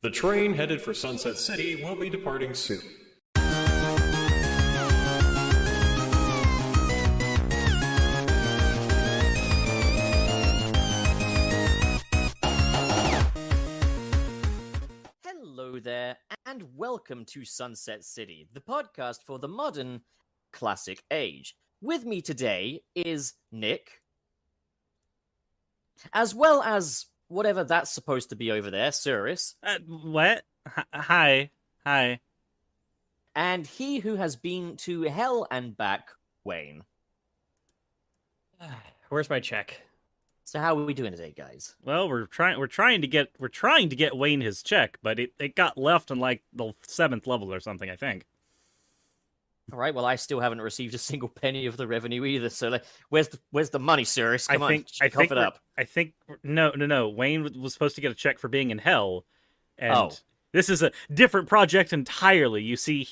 The train headed for Sunset City will be departing soon. Hello there, and welcome to Sunset City, the podcast for the modern classic age. With me today is Nick, as well as whatever that's supposed to be over there, Cyrus. What? Hi. And he who has been to hell and back, Wayne. Where's my check? So how are we doing today, guys? Well, we're trying to get Wayne his check, but it got left on like the 7th level or something, I think. All right, well, I still haven't received a single penny of the revenue either, so where's the money, Cyrus? Come on, cough it up. I think no. Wayne was supposed to get a check for being in hell, and this is a different project entirely. You see,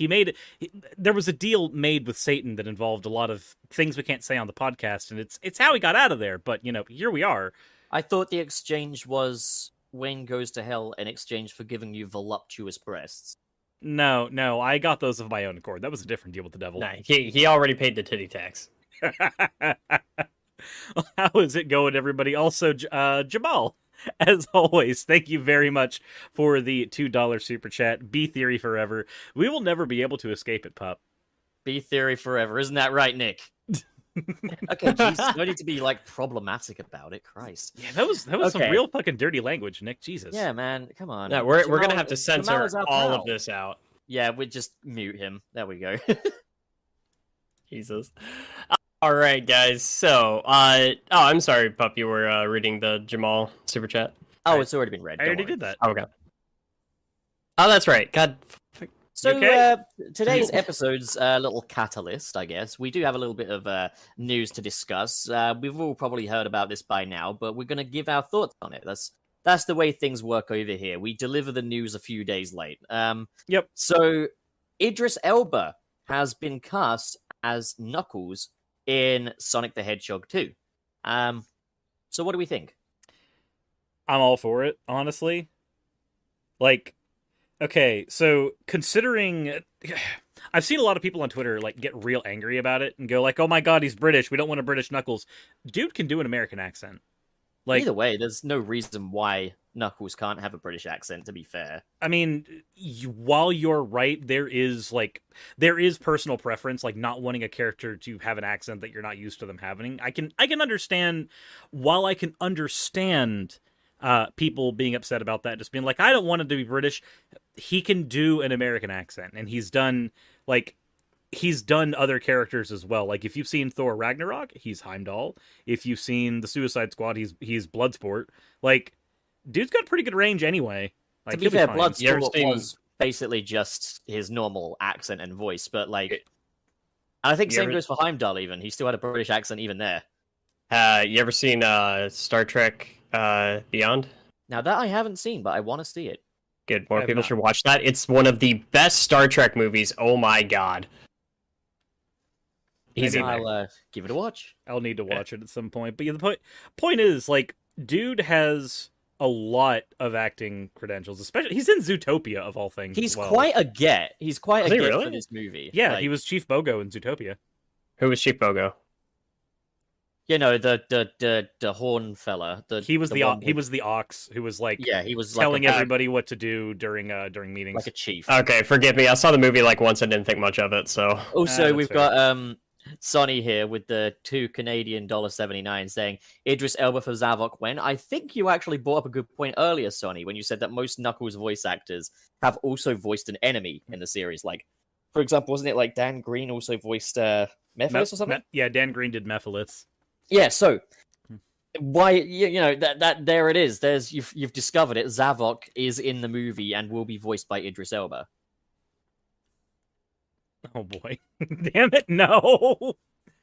there was a deal made with Satan that involved a lot of things we can't say on the podcast, and it's how he got out of there. But here we are. I thought the exchange was Wayne goes to hell in exchange for giving you voluptuous breasts. No, I got those of my own accord. That was a different deal with the devil. Nah, he already paid the titty tax. How is it going, everybody? Also, Jamal, as always, thank you very much for the $2 super chat. B Theory forever. We will never be able to escape it, pup. B Theory forever. Isn't that right, Nick? Okay, Jesus, no need to be problematic about it. Christ. Yeah, that was some real fucking dirty language, Nick. Jesus. Yeah, man, come on. No, we're gonna have to censor all of this out. Yeah, we just mute him. There we go. Jesus. All right, guys. So, I'm sorry, pup. You were reading the Jamal super chat. Oh, it's already been read. I already did that. Oh, okay. Oh, that's right. God. So okay? Today's episode's a little catalyst, I guess. We do have a little bit of news to discuss. We've all probably heard about this by now, but we're going to give our thoughts on it. That's the way things work over here. We deliver the news a few days late. Yep. So Idris Elba has been cast as Knuckles in Sonic the Hedgehog 2. So what do we think? I'm all for it, honestly. Okay, so considering I've seen a lot of people on Twitter get real angry about it and go oh my god, he's British. We don't want a British Knuckles. Dude can do an American accent. Either way, there's no reason why Knuckles can't have a British accent, to be fair. I mean, while you're right, there is personal preference, not wanting a character to have an accent that you're not used to them having. I can understand, while I can understand people being upset about that, just being I don't want him to be British. He can do an American accent, and he's done other characters as well. If you've seen Thor Ragnarok, he's Heimdall. If you've seen the Suicide Squad, he's Bloodsport. Dude's got pretty good range anyway. To be fair, Bloodsport was basically just his normal accent and voice, but I think same goes for Heimdall. Even he still had a British accent even there. You ever seen Star Trek Beyond? Now that I haven't seen, but I want to see it. Good. More people should watch that. It's one of the best Star Trek movies. Oh my god. I'll give it a watch. I'll need to watch it at some point. But yeah, the point is, dude has a lot of acting credentials. Especially, he's in Zootopia of all things. He's quite a get. He's quite a get for this movie. Yeah, he was Chief Bogo in Zootopia. Who was Chief Bogo? The horn fella. He was the ox who was he was telling everybody what to do during meetings. Like a chief. Okay, forgive me. I saw the movie once and didn't think much of it. So also we've got Sonny here with the $2 Canadian $1.79 saying Idris Elba for Zavok when I think you actually brought up a good point earlier, Sonny, when you said that most Knuckles voice actors have also voiced an enemy in the series. For example, wasn't it Dan Green also voiced Mephiles or something? Yeah, Dan Green did Mephiles. Yeah, so why that there it is. There's you've discovered it. Zavok is in the movie and will be voiced by Idris Elba. Oh boy. Damn it, no.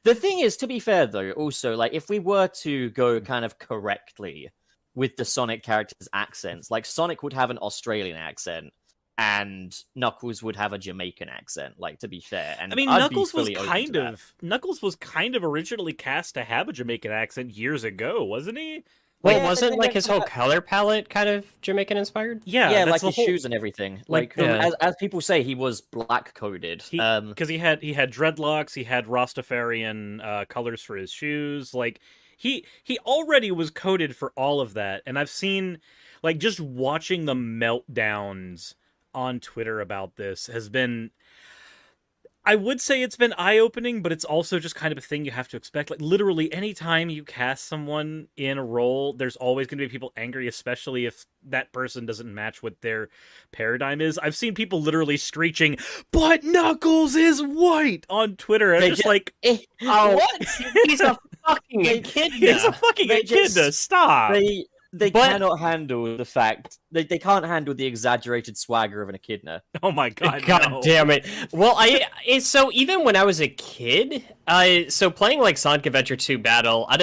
The thing is, to be fair though, also if we were to go kind of correctly with the Sonic characters' accents, Sonic would have an Australian accent and Knuckles would have a Jamaican accent, to be fair. And I mean, Knuckles was kind of originally cast to have a Jamaican accent years ago, wasn't he? Well, Yeah, wasn't they like went his for whole that- color palette kind of Jamaican inspired? Yeah, yeah, that's like the his whole, shoes and everything. like, Like, yeah. as people say, he was black coded. because he had dreadlocks, he had Rastafarian colors for his shoes. Like he already was coded for all of that, and I've seen like just watching the meltdowns on Twitter about this has been. I would say it's been eye-opening, but it's also just kind of a thing you have to expect. Like, literally, anytime you cast someone in a role, there's always going to be people angry, especially if that person doesn't match what their paradigm is. I've seen people literally screeching, "But Knuckles is white!" on Twitter. I'm They just ju- like, What? He's a fucking echidna. he's a fucking They echidna, just- stop! They But- cannot handle the fact they can't handle the exaggerated swagger of an echidna. Oh my god, God no. damn it! Well, so even when I was a kid, so playing like Sonic Adventure 2 Battle, you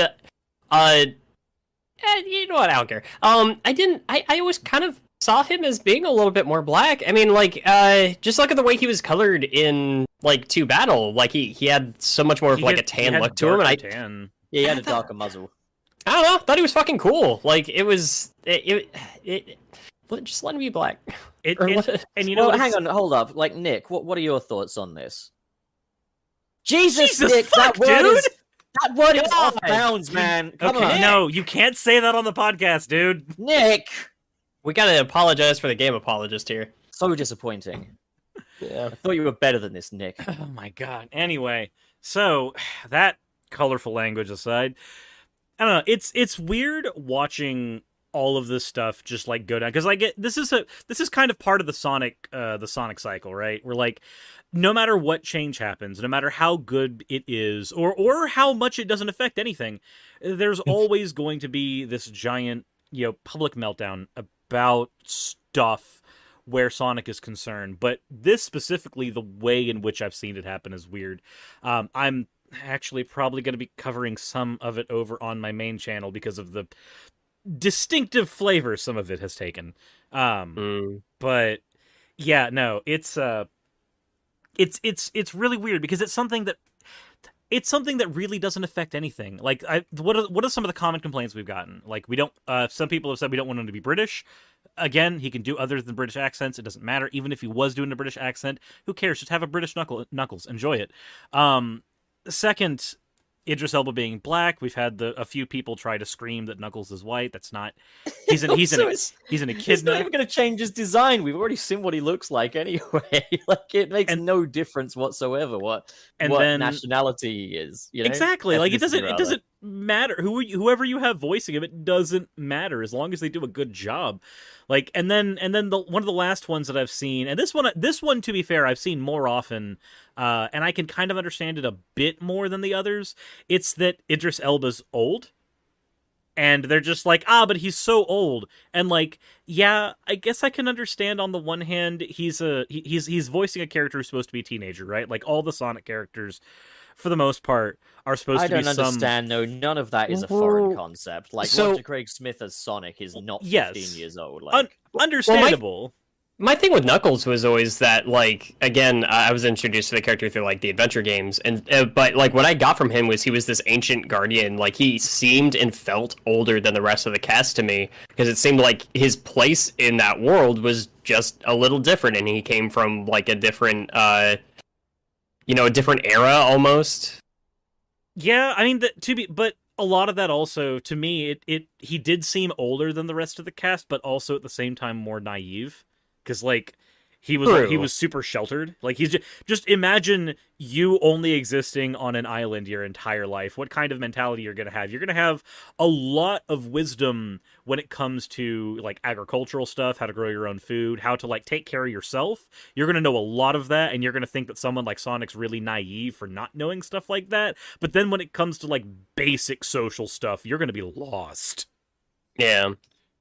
know what? I don't care. I always kind of saw him as being a little bit more black. I mean, like, just look at the way he was colored in like 2 Battle. Like he had so much more of He like had- a tan he had look to him, and darker tan. Yeah, he had a darker muzzle. I don't know. Thought he was fucking cool. Like it was just let him be black. Or what- And you know, Well, what, hang on, hold up. Like, Nick, what are your thoughts on this? Jesus, Jesus, Nick, fuck, that word is God. off bounds, man. Come okay, on. no, you can't say that on the podcast, dude. Nick! We gotta apologize for the game apologist here. So disappointing. Yeah. I thought you were better than this, Nick. Oh my god. Anyway, so that colorful language aside, I don't know. It's weird watching all of this stuff just like go down because this is kind of part of the Sonic cycle, right? Where like no matter what change happens, no matter how good it is or how much it doesn't affect anything, there's always going to be this giant, public meltdown about stuff where Sonic is concerned. But this specifically, the way in which I've seen it happen is weird. I'm actually probably going to be covering some of it over on my main channel because of the distinctive flavor some of it has taken. But yeah, no, it's really weird because it's something that really doesn't affect anything. Like, what are some of the common complaints we've gotten? Like, we don't. Some people have said we don't want him to be British. Again, he can do other than British accents. It doesn't matter. Even if he was doing a British accent, who cares? Just have a British Knuckles. Enjoy it. Second, Idris Elba being black. We've had a few people try to scream that Knuckles is white. That's not. He's an It's echidna. not even going to change his design. We've already seen what he looks like anyway. Like, it makes no difference whatsoever what nationality he is. You know? Exactly. Like, it Ethnicity, rather. doesn't matter whoever you have voicing him. It doesn't matter as long as they do a good one of the last ones that I've seen, and this one to be fair, I've seen more often, and I can kind of understand it a bit more than the others. It's that Idris Elba's old. And they're just like, but he's so old. And like, yeah, I guess I can understand on the one hand, he's voicing a character who's supposed to be a teenager, right? Like all the Sonic characters, for the most part, are supposed to be some... I don't understand, though. None of that is a foreign concept. Like, So- Roger Craig Smith as Sonic is not 15 Yes. years old. Like, Understandable. My thing with Knuckles was always that, like, again, I was introduced to the character through, like, the adventure games, and but, like, what I got from him was he was this ancient guardian. Like, he seemed and felt older than the rest of the cast to me, because it seemed like his place in that world was just a little different, and he came from, like, a different, a different era, almost. Yeah, I mean, but a lot of that also, to me, he did seem older than the rest of the cast, but also at the same time more naive. Because, like, he was super sheltered. Like, he's just imagine you only existing on an island your entire life. What kind of mentality you're going to have? You're going to have a lot of wisdom when it comes to, like, agricultural stuff, how to grow your own food, how to, like, take care of yourself. You're going to know a lot of that, and you're going to think that someone like Sonic's really naive for not knowing stuff like that. But then when it comes to, like, basic social stuff, you're going to be lost. Yeah.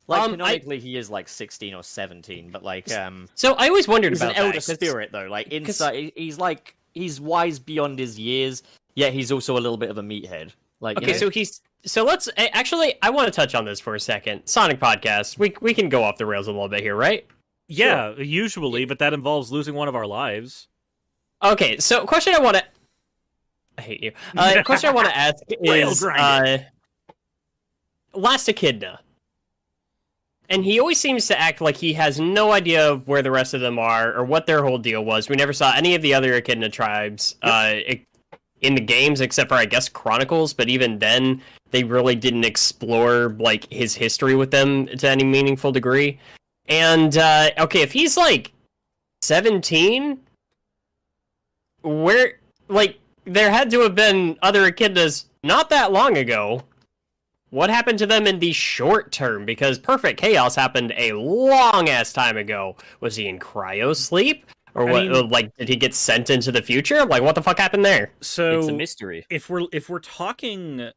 like canonically, he is like 16 or 17, but like, So I always wondered he's about an elder that, 'cause- spirit though. Like inside, he's wise beyond his years, yet he's also a little bit of a meathead. Like, Okay, so let's actually. I want to touch on this for a second. Sonic podcast. We can go off the rails a little bit here, right? Yeah, usually, but that involves losing one of our lives. Okay, so question I want to. I hate you. Question I want to ask Rail is. grind last echidna. And he always seems to act like he has no idea where the rest of them are or what their whole deal was. We never saw any of the other echidna tribes in the games, except for, I guess, Chronicles. But even then, they really didn't explore like his history with them to any meaningful degree. And okay, if he's like 17, where like there had to have been other echidnas not that long ago. What happened to them in the short term? Because Perfect Chaos happened a long-ass time ago. Was he in cryo sleep? Or like, did he get sent into the future? Like, what the fuck happened there? So It's a mystery. If we're talking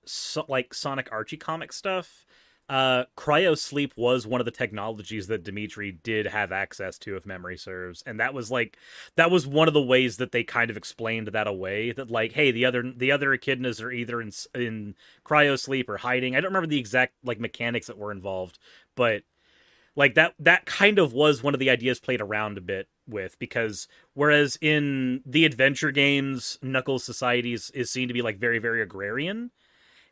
like Sonic Archie comic stuff, cryo sleep was one of the technologies that Dimitri did have access to, if memory serves, and that was one of the ways that they kind of explained that away. That like, hey, the other echidnas are either in cryo sleep or hiding. I don't remember the exact like mechanics that were involved, but like that kind of was one of the ideas played around a bit with, because whereas in the adventure games, Knuckles' society is seen to be like very, very agrarian,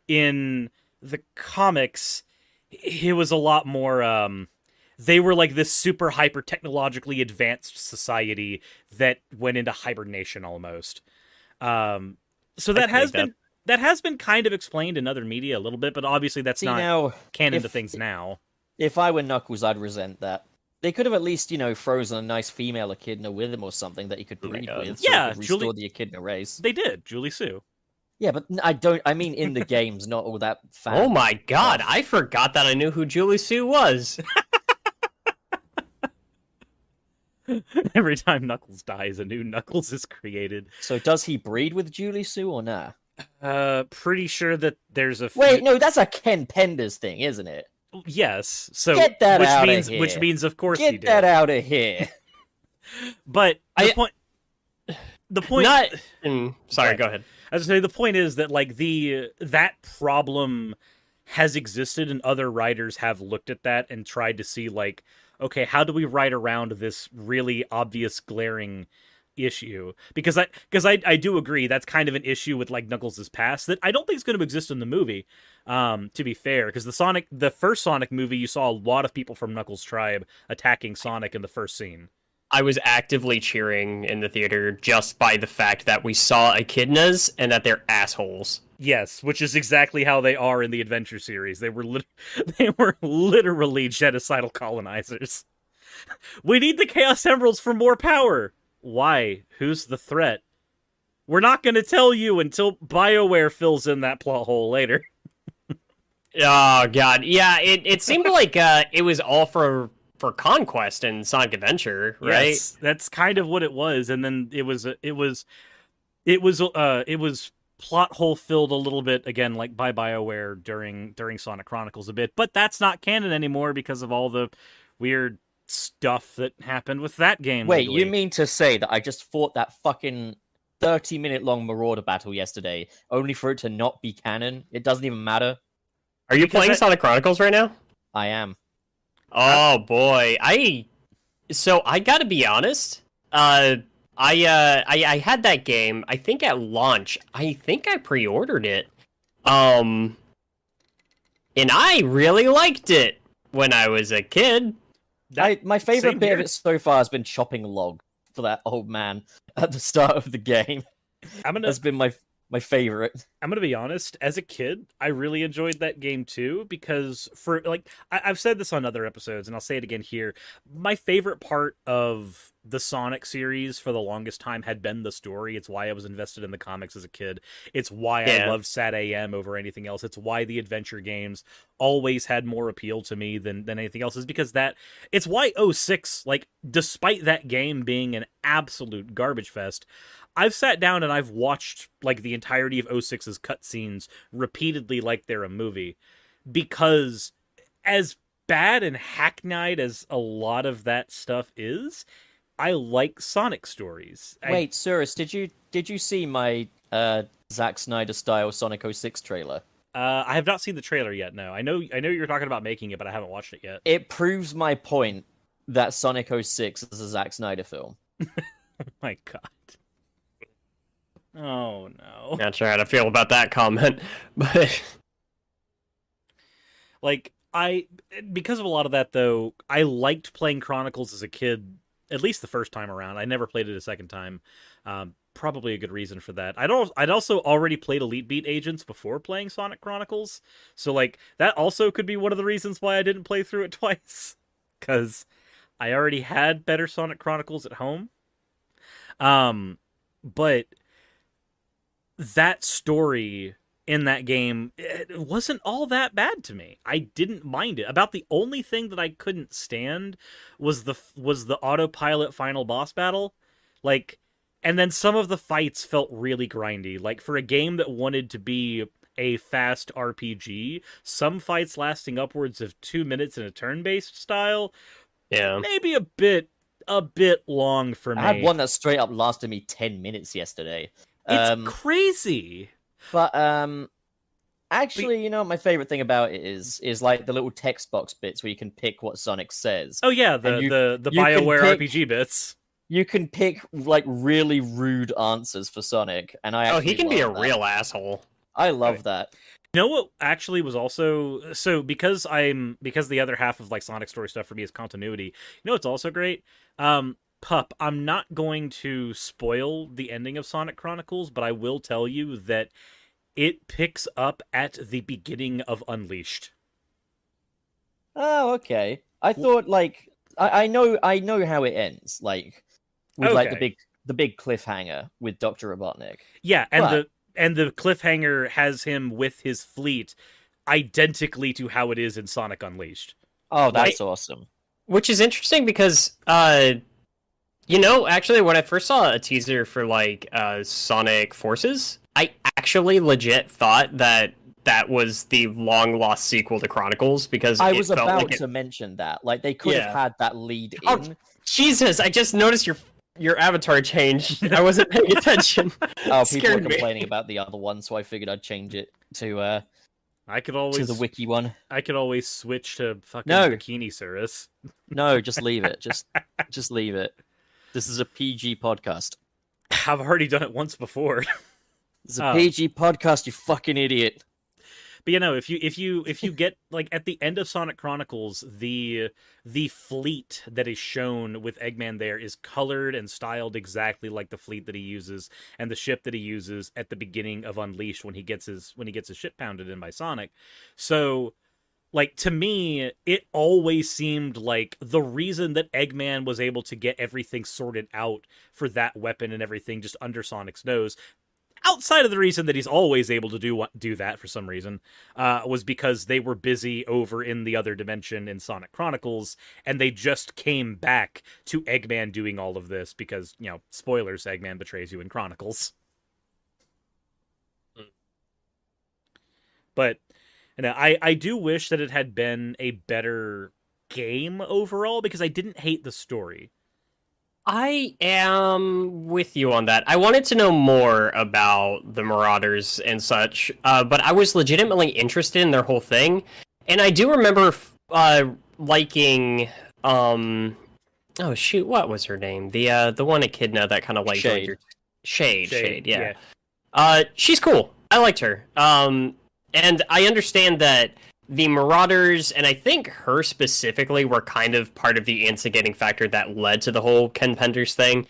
in the comics it was a lot more they were like this super hyper technologically advanced society that went into hibernation almost. So that has been kind of explained in other media a little bit, but obviously that's not canon to things now. If I were Knuckles, I'd resent that. They could have at least, frozen a nice female echidna with him or something that he could breed with. Yeah, so restore the echidna race. They did, Julie Sue. Yeah, but I mean in the games, not all that fan. Oh my god, I forgot that I knew who Julie Sue was. Every time Knuckles dies, a new Knuckles is created. So does he breed with Julie Sue or nah? Pretty sure that there's a Wait, no, that's a Ken Penders thing, isn't it? Yes. So get that out of here. Which means, of course, he did. Get that out of here. But the point. Sorry, go ahead. I was gonna say the point is that like that problem has existed, and other writers have looked at that and tried to see like, okay, how do we write around this really obvious glaring issue? Because I do agree that's kind of an issue with like Knuckles' past that I don't think is going to exist in the movie. To be fair, because the first Sonic movie, you saw a lot of people from Knuckles' tribe attacking Sonic in the first scene. I was actively cheering in the theater just by the fact that we saw echidnas and that they're assholes. Yes, which is exactly how they are in the Adventure series. They were literally genocidal colonizers. We need the Chaos Emeralds for more power. Why? Who's the threat? We're not going to tell you until BioWare fills in that plot hole later. Oh god, yeah. It seemed like it was all for conquest and Sonic Adventure, right? Yes, that's kind of what it was, and then it was plot hole filled a little bit again, like by BioWare during Sonic Chronicles a bit, but that's not canon anymore because of all the weird stuff that happened with that game. Wait, legally. you mean to say that I just fought that fucking 30-minute long Marauder battle yesterday, only for it to not be canon? It doesn't even matter. Are you playing Sonic Chronicles right now? I am. Oh boy, I gotta be honest. I had that game. I think at launch. I think I pre-ordered it. And I really liked it when I was a kid. My favorite bit of it so far has been chopping log for that old man at the start of the game. That's been my favorite. I'm gonna be honest. As a kid, I really enjoyed that game too, because for like I've said this on other episodes, and I'll say it again here. My favorite part of the Sonic series for the longest time had been the story. It's why I was invested in the comics as a kid. It's why I loved Sat AM over anything else. It's why the adventure games always had more appeal to me than anything else. Is because it's why 06, like, despite that game being an absolute garbage fest, I've sat down and I've watched like the entirety of 06's cutscenes repeatedly like they're a movie, because as bad and hackneyed as a lot of that stuff is, I like Sonic stories. Wait, Cirrus, did you see my Zack Snyder style Sonic 06 trailer? I have not seen the trailer yet. No, I know you're talking about making it, but I haven't watched it yet. It proves my point that Sonic 06 is a Zack Snyder film. Oh my god. Oh no. Not sure how to feel about that comment, but Like, because of a lot of that, though, I liked playing Chronicles as a kid, at least the first time around. I never played it a second time. Probably a good reason for that. I'd also already played Elite Beat Agents before playing Sonic Chronicles, so like that also could be one of the reasons why I didn't play through it twice, because I already had better Sonic Chronicles at home. But that story in that game, it wasn't all that bad to me. I didn't mind it. About the only thing that I couldn't stand was the autopilot final boss battle. Like, and then some of the fights felt really grindy. Like, for a game that wanted to be a fast RPG, some fights lasting upwards of 2 minutes in a turn-based style, maybe a bit long for me. I had one that straight up lasted me 10 minutes yesterday. It's crazy. But actually, you know, my favorite thing about it is like the little text box bits where you can pick what Sonic says. Oh yeah, the BioWare RPG bits. You can pick like really rude answers for Sonic, and he can be a real asshole. I love that. You know what actually was also because the other half of like Sonic story stuff for me is continuity. You know what's also great? Pup, I'm not going to spoil the ending of Sonic Chronicles, but I will tell you that it picks up at the beginning of Unleashed. Oh, okay. I thought like I know how it ends, like with like the big cliffhanger with Dr. Robotnik. Yeah, and the cliffhanger has him with his fleet identically to how it is in Sonic Unleashed. Oh, that's awesome. Which is interesting because you know, actually when I first saw a teaser for like Sonic Forces, I actually legit thought that was the long lost sequel to Chronicles, because I was about to mention that. Like, they could have had that lead in. Oh, Jesus, I just noticed your avatar changed. I wasn't paying attention. Oh, people were complaining about the other one, so I figured I'd change it to to the wiki one. I could always switch to fucking Bikini Cirrus. No, just leave it. Just leave it. This is a PG podcast. I've already done it once before. It's a PG podcast, you fucking idiot. But you know, if you get like at the end of Sonic Chronicles, the fleet that is shown with Eggman there is colored and styled exactly like the fleet that he uses and the ship that he uses at the beginning of Unleashed when he gets his ship pounded in by Sonic. So, like, to me, it always seemed like the reason that Eggman was able to get everything sorted out for that weapon and everything just under Sonic's nose, outside of the reason that he's always able to do that for some reason, was because they were busy over in the other dimension in Sonic Chronicles, and they just came back to Eggman doing all of this because, you know, spoilers, Eggman betrays you in Chronicles. But, you know, I do wish that it had been a better game overall, because I didn't hate the story. I am with you on that. I wanted to know more about the Marauders and such, but I was legitimately interested in their whole thing. And I do remember liking, oh shoot, what was her name? The one Echidna that kind of like Shade, yeah. She's cool. I liked her. And I understand that the Marauders, and I think her specifically, were kind of part of the instigating factor that led to the whole Ken Penders thing.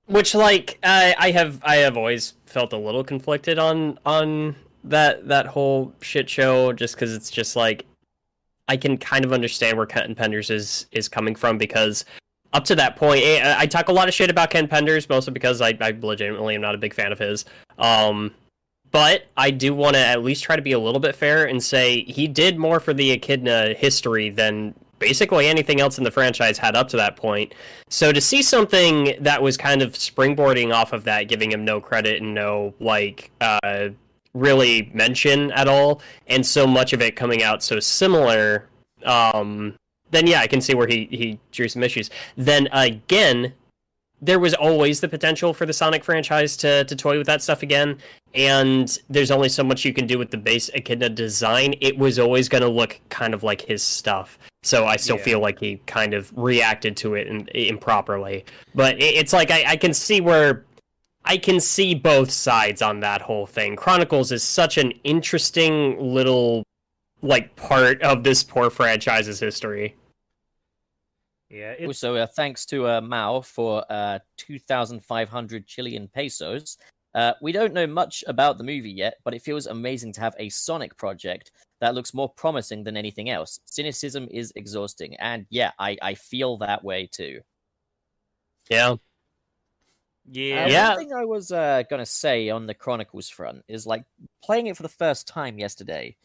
Which, like, I have always felt a little conflicted on that whole shit show, just because it's just like, I can kind of understand where Ken Penders is coming from, because up to that point, I talk a lot of shit about Ken Penders, mostly because I legitimately am not a big fan of his. But I do want to at least try to be a little bit fair and say he did more for the Echidna history than basically anything else in the franchise had up to that point. So to see something that was kind of springboarding off of that, giving him no credit and no, like, really mention at all, and so much of it coming out so similar, then yeah, I can see where he drew some issues. Then again, there was always the potential for the Sonic franchise to toy with that stuff again, and there's only so much you can do with the base Echidna design. It was always going to look kind of like his stuff, so I still feel like he kind of reacted to it improperly. But it's like, I can see where I can see both sides on that whole thing. Chronicles is such an interesting little like part of this poor franchise's history. Yeah, Also, thanks to Mao for 2,500 Chilean pesos. We don't know much about the movie yet, but it feels amazing to have a Sonic project that looks more promising than anything else. Cynicism is exhausting, and yeah, I feel that way too. Yeah. One thing I was gonna say on the Chronicles front is like playing it for the first time yesterday.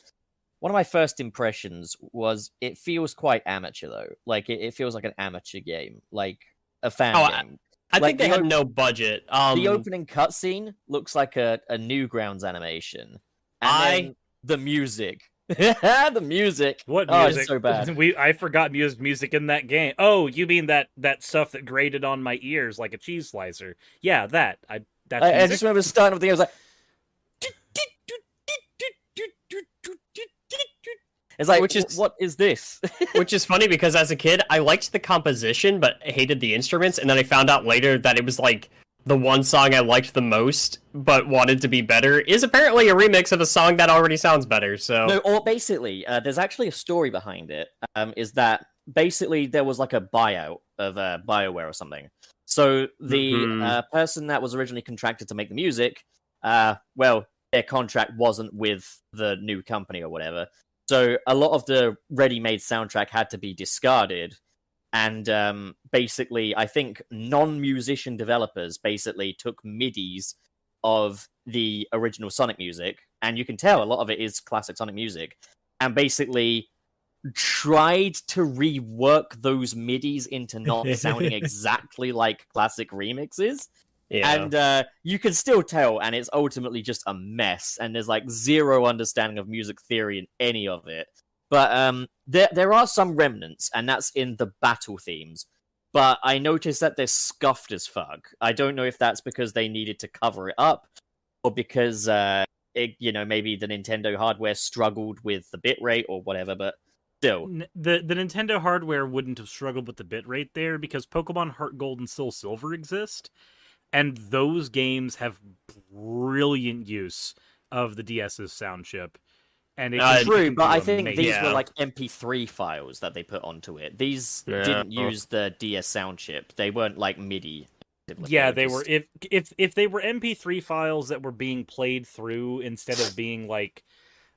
One of my first impressions was it feels quite amateur though. Like it feels like an amateur game, like a fan game. I Like think they had no budget. The opening cutscene looks like a Newgrounds animation, and then the music. The music. What Oh, music? it's so bad. I forgot music in that game. Oh, you mean that stuff that grated on my ears like a cheese slicer? Yeah, that. I just remember starting with the game. I was like, it's like, what is this? Which is funny because as a kid, I liked the composition but hated the instruments, and then I found out later that it was like the one song I liked the most but wanted to be better is apparently a remix of a song that already sounds better. So no, or basically, there's actually a story behind it. Is that basically there was like a buyout of BioWare or something. So the person that was originally contracted to make the music, well, their contract wasn't with the new company or whatever. So a lot of the ready-made soundtrack had to be discarded. And basically, I think non-musician developers basically took MIDIs of the original Sonic music, and you can tell a lot of it is classic Sonic music, and basically tried to rework those MIDIs into not sounding exactly like classic remixes. Yeah. And you can still tell, and it's ultimately just a mess, and there's like zero understanding of music theory in any of it. But there are some remnants, and that's in the battle themes. But I noticed that they're scuffed as fuck. I don't know if that's because they needed to cover it up, or because maybe the Nintendo hardware struggled with the bitrate or whatever. But still, the Nintendo hardware wouldn't have struggled with the bitrate there because Pokemon Heart Gold and Soul Silver exist. And those games have brilliant use of the DS's sound chip. And it's true, but I think these were like MP3 files that they put onto it. These didn't use the DS sound chip. They weren't like MIDI. Yeah, they were. If they were MP3 files that were being played through instead of being like,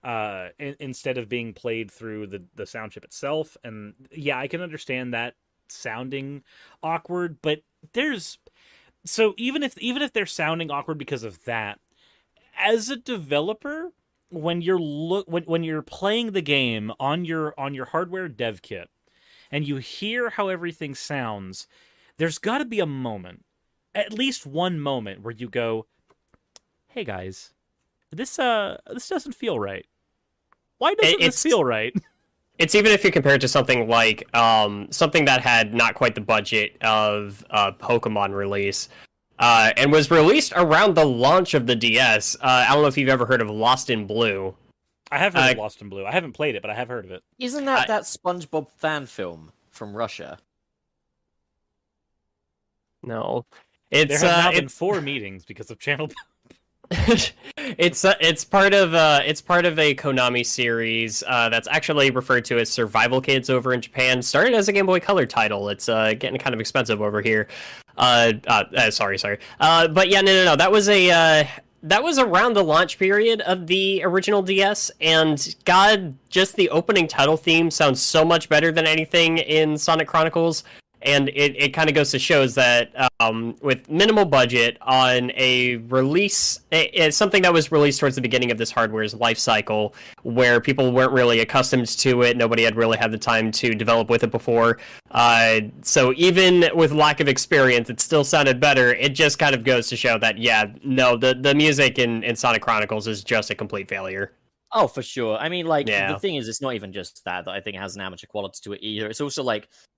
played through the sound chip itself, and yeah, I can understand that sounding awkward. But even if they're sounding awkward because of that, as a developer, when you're playing the game on your hardware dev kit and you hear how everything sounds, there's got to be a moment, at least one moment, where you go, "Hey guys, this doesn't feel right. Why doesn't this feel right?" It's even if you compare it to something like something that had not quite the budget of a Pokemon release, and was released around the launch of the DS. I don't know if you've ever heard of Lost in Blue. I have heard of Lost in Blue. I haven't played it, but I have heard of it. Isn't that SpongeBob fan film from Russia? No, there have now been 4 meetings because of channel. It's part of a Konami series that's actually referred to as Survival Kids over in Japan. Started as a Game Boy Color title. It's getting kind of expensive over here. Sorry. But yeah, no. That was around the launch period of the original DS, and God, just the opening title theme sounds so much better than anything in Sonic Chronicles. And it kind of goes to shows that with minimal budget on a release, it's something that was released towards the beginning of this hardware's life cycle, where people weren't really accustomed to it. Nobody had really had the time to develop with it before. So even with lack of experience, it still sounded better. It just kind of goes to show that, the music in Sonic Chronicles is just a complete failure. Oh, for sure. I mean, the thing is, it's not even just that I think it has an amateur quality to it either. It's also,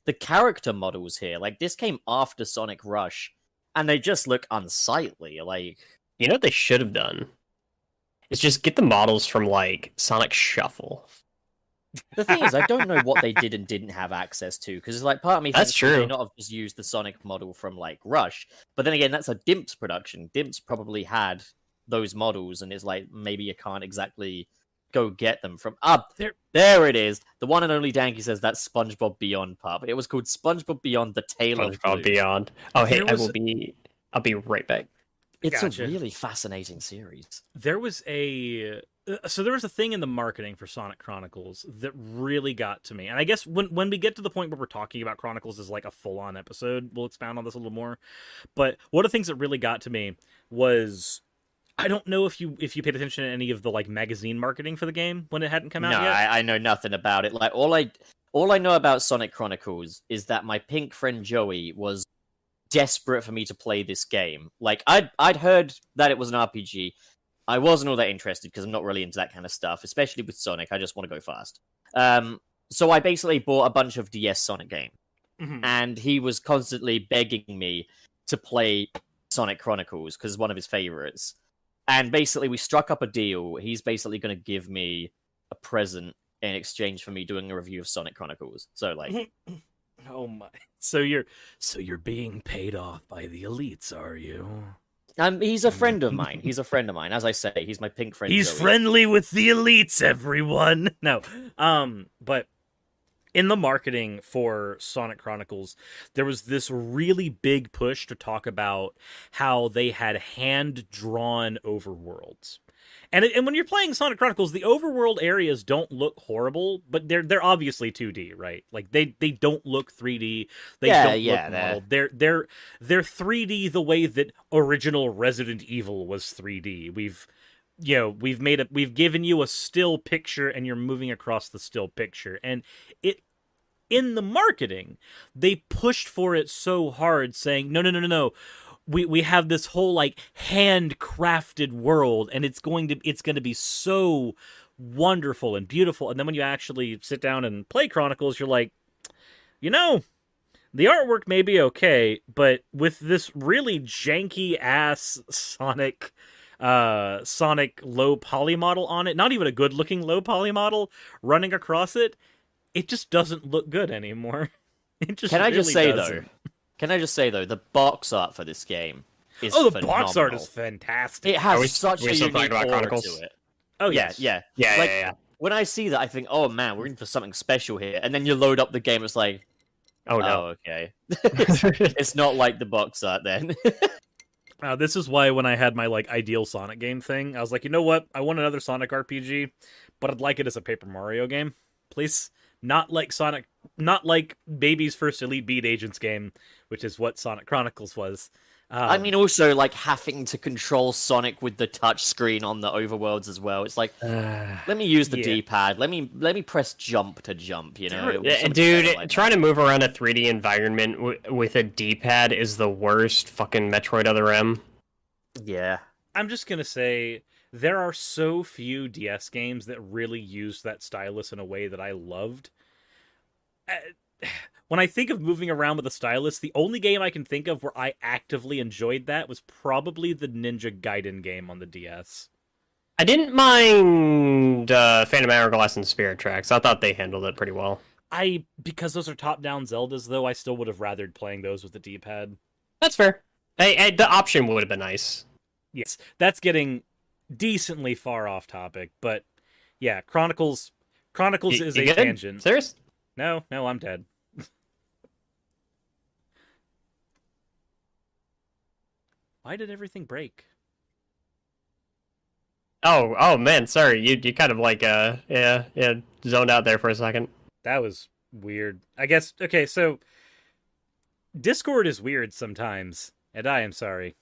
the character models here. This came after Sonic Rush, and they just look unsightly. You know what they should have done? Is just get the models from, Sonic Shuffle. The thing is, I don't know what they did and didn't have access to, because like part of me That's thinks, could they true. not have just used the Sonic model from like Rush? But then again, that's a Dimps production. Dimps probably had those models, and it's like maybe you can't exactly go get them from there it is. The one and only Danky says that's SpongeBob Beyond part, but it was called SpongeBob Beyond: The Tale of SpongeBob Blue. Beyond. Oh, hey, There was- I'll be right back. It's Gotcha. a really fascinating series. There was a thing in the marketing for Sonic Chronicles that really got to me. And I guess when we get to the point where we're talking about Chronicles as like a full-on episode, we'll expound on this a little more. But one of the things that really got to me was, I don't know if you paid attention to any of the like magazine marketing for the game when it hadn't come out No, yet. I know nothing about it. Like all I know about Sonic Chronicles is that my pink friend Joey was desperate for me to play this game. Like I'd heard that it was an RPG. I wasn't all that interested because I'm not really into that kind of stuff, especially with Sonic. I just want to go fast. So I basically bought a bunch of DS Sonic games, and he was constantly begging me to play Sonic Chronicles because it's one of his favorites. And basically, we struck up a deal. He's basically going to give me a present in exchange for me doing a review of Sonic Chronicles. So like. Oh my! So you're being paid off by the elites, are you? He's a friend of mine. He's a friend of mine. As I say, he's my pink friend. He's Joey. friendly with the elites, everyone. No, but in the marketing for Sonic Chronicles, there was this really big push to talk about how they had hand-drawn overworlds. And when you're playing Sonic Chronicles, the overworld areas don't look horrible, but they're obviously 2D, right? Like they don't look 3D. They don't look modeled. They're 3D the way that original Resident Evil was 3D. We've given you a still picture and you're moving across the still picture. And in the marketing, they pushed for it so hard, saying, no. We have this whole like handcrafted world, and it's going to be so wonderful and beautiful. And then when you actually sit down and play Chronicles, you're like, the artwork may be okay, but with this really janky ass Sonic low poly model on it, not even a good looking low poly model running across it, it just doesn't look good anymore. It just Can I just say doesn't. though, the box art for this game is the phenomenal. box art is fantastic. It has we such a still unique talking about aura Chronicles? to it. Oh Yeah, yes. yeah. Yeah, Like, yeah. When I see that, I think, oh man, we're in for something special here. And then you load up the game, it's like, Oh no. oh, okay. It's not like the box art then. This is why when I had my like ideal Sonic game thing, I was like, you know what? I want another Sonic RPG, but I'd like it as a Paper Mario game, please. Not like Baby's first Elite Beat Agents game, which is what Sonic Chronicles was. I mean, also, like, having to control Sonic with the touch screen on the overworlds as well. It's like, let me use the Yeah. D-pad. Let me press jump to jump, you know? It was Yeah, something dude, better like trying that. to move around a 3D environment with a D-pad is the worst fucking Metroid Other M. Yeah. I'm just gonna say there are so few DS games that really use that stylus in a way that I loved. When I think of moving around with a stylus, the only game I can think of where I actively enjoyed that was probably the Ninja Gaiden game on the DS. I didn't mind Phantom Hourglass and Spirit Tracks. I thought they handled it pretty well. Because those are top-down Zeldas, though, I still would have rathered playing those with the D-pad. That's fair. The option would have been nice. Yes, that's getting decently far off topic, but yeah, Chronicles is You a good? tangent. Serious? No, I'm dead. Why did everything break? Oh man, sorry. You kind of like yeah, zoned out there for a second. That was weird. I guess okay, so Discord is weird sometimes, and I am sorry.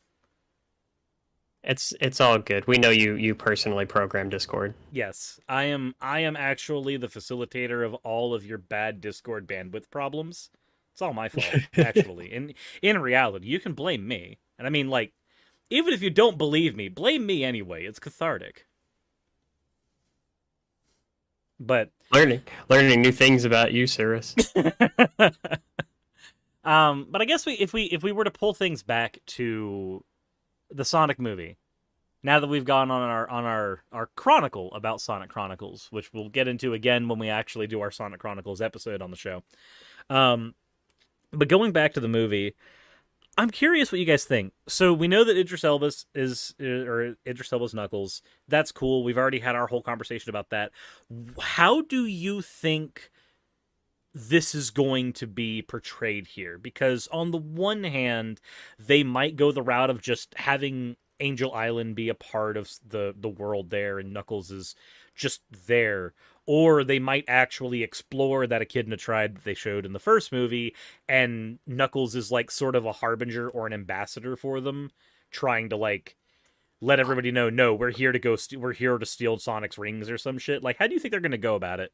It's all good. We know you personally program Discord. Yes, I am actually the facilitator of all of your bad Discord bandwidth problems. It's all my fault, actually. In reality, you can blame me. And I mean, like, even if you don't believe me, blame me anyway. It's cathartic. But Learning new things about you, Cirrus. but I guess if we were to pull things back to the Sonic movie, Now that we've gone on our chronicle about Sonic Chronicles, which we'll get into again when we actually do our Sonic Chronicles episode on the show. But going back to the movie, I'm curious what you guys think. So we know that Idris Elba's Idris Elba's Knuckles. That's cool. We've already had our whole conversation about that. How do you think this is going to be portrayed here? Because on the one hand, they might go the route of just having Angel Island be a part of the world there, and Knuckles is just there. Or they might actually explore that Echidna tribe that they showed in the first movie, and Knuckles is like sort of a harbinger or an ambassador for them, trying to like let everybody know, no, we're here to we're here to steal Sonic's rings or some shit. Like, how do you think they're going to go about it?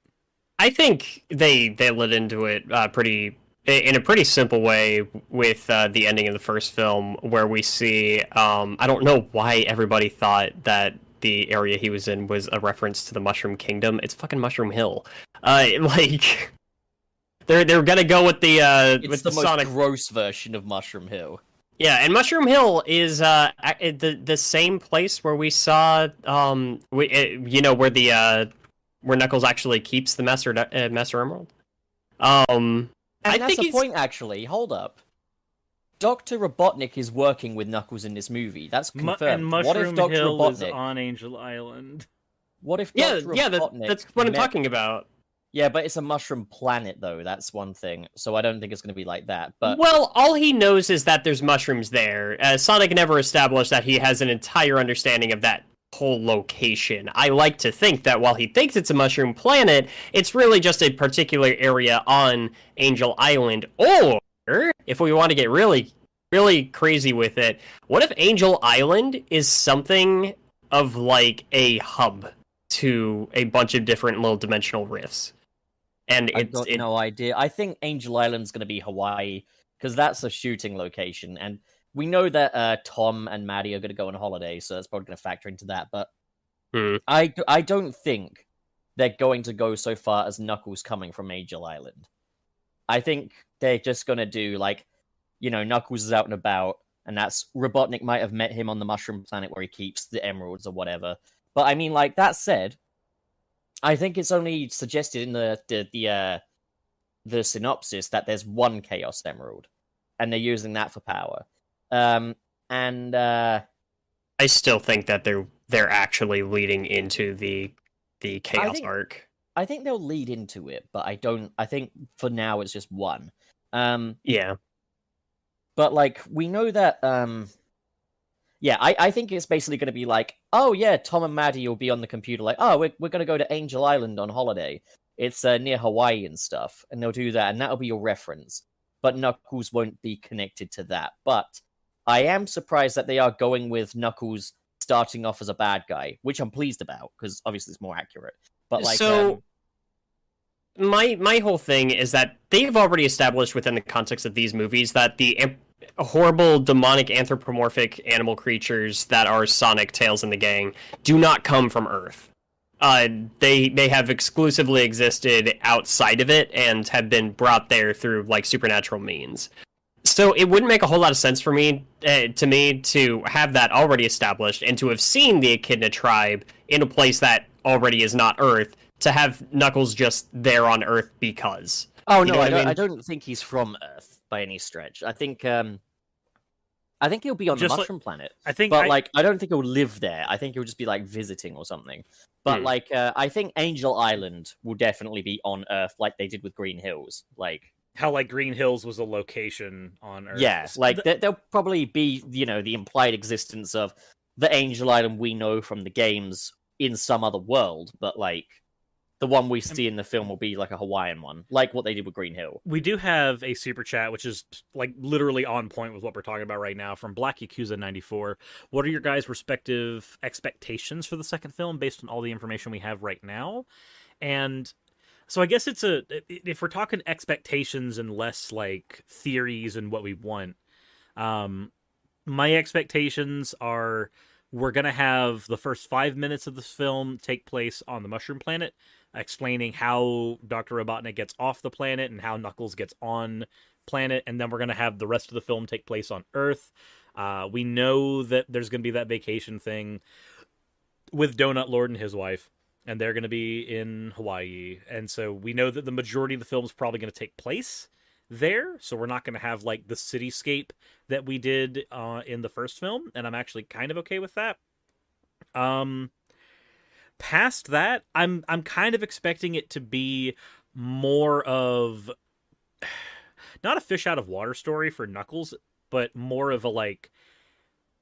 I think they led into it in a pretty simple way with the ending of the first film, where we see I don't know why everybody thought that the area he was in was a reference to the Mushroom Kingdom. It's fucking Mushroom Hill. Like they're gonna go with the it's the most Sonic gross version of Mushroom Hill. Yeah, and Mushroom Hill is the same place where we saw where Knuckles actually keeps the Master Emerald. And I that's think the point, actually. Hold up. Dr. Robotnik is working with Knuckles in this movie. That's confirmed. And What if Mushroom Dr. Hill is Robotnik... on Angel Island. What if Yeah, Dr. yeah, Robotnik that's what I'm met- talking about. Yeah, but it's a mushroom planet, though. That's one thing. So I don't think it's going to be like that. But Well, all he knows is that there's mushrooms there. Sonic never established that he has an entire understanding of that whole location. I like to think that while he thinks it's a mushroom planet, it's really just a particular area on Angel Island. Or, if we want to get really, really crazy with it, what if Angel Island is something of like a hub to a bunch of different little dimensional rifts? And I got no idea. I think Angel Island's going to be Hawaii, because that's a shooting location. And we know that Tom and Maddie are going to go on holiday, so that's probably going to factor into that. But I don't think they're going to go so far as Knuckles coming from Angel Island. I think they're just going to do, like, Knuckles is out and about, and that's... Robotnik might have met him on the Mushroom Planet where he keeps the emeralds or whatever. But, I mean, like, that said... I think it's only suggested in the synopsis that there's one Chaos Emerald, and they're using that for power. I still think that they're actually leading into the Chaos arc. I think they'll lead into it, but I don't. I think for now it's just one. Yeah. But like we know that. Yeah, I think it's basically going to be like, oh yeah, Tom and Maddie will be on the computer like, oh, we're going to go to Angel Island on holiday. It's near Hawaii and stuff, and they'll do that, and that'll be your reference. But Knuckles won't be connected to that. But I am surprised that they are going with Knuckles starting off as a bad guy, which I'm pleased about, because obviously it's more accurate. But like, so my whole thing is that they've already established within the context of these movies that the horrible demonic anthropomorphic animal creatures that are Sonic, Tails, and the gang do not come from Earth. They have exclusively existed outside of it and have been brought there through like supernatural means. So it wouldn't make a whole lot of sense for me to have that already established and to have seen the Echidna tribe in a place that already is not Earth, to have Knuckles just there on Earth because. Oh no, I don't think he's from Earth by any stretch. I think he'll be on the Mushroom Planet. I don't think he'll live there. I think he'll just be like visiting or something. But I think Angel Island will definitely be on Earth, like they did with Green Hills. Like how like Green Hills was a location on Earth. Yeah, like there'll probably be the implied existence of the Angel Island we know from the games in some other world, but like. The one we see in the film will be like a Hawaiian one, like what they did with Green Hill. We do have a super chat, which is like literally on point with what we're talking about right now, from Black Yakuza 94. What are your guys' respective expectations for the second film based on all the information we have right now? And so I guess if we're talking expectations and less like theories and what we want, my expectations are we're going to have the first 5 minutes of this film take place on the Mushroom Planet, explaining how Dr. Robotnik gets off the planet and how Knuckles gets on planet, and then we're going to have the rest of the film take place on Earth. We know that there's going to be that vacation thing with Donut Lord and his wife, and they're going to be in Hawaii. And so we know that the majority of the film is probably going to take place there. So we're not going to have like the cityscape that we did in the first film. And I'm actually kind of okay with that. Past that, I'm kind of expecting it to be more of not a fish out of water story for Knuckles, but more of a like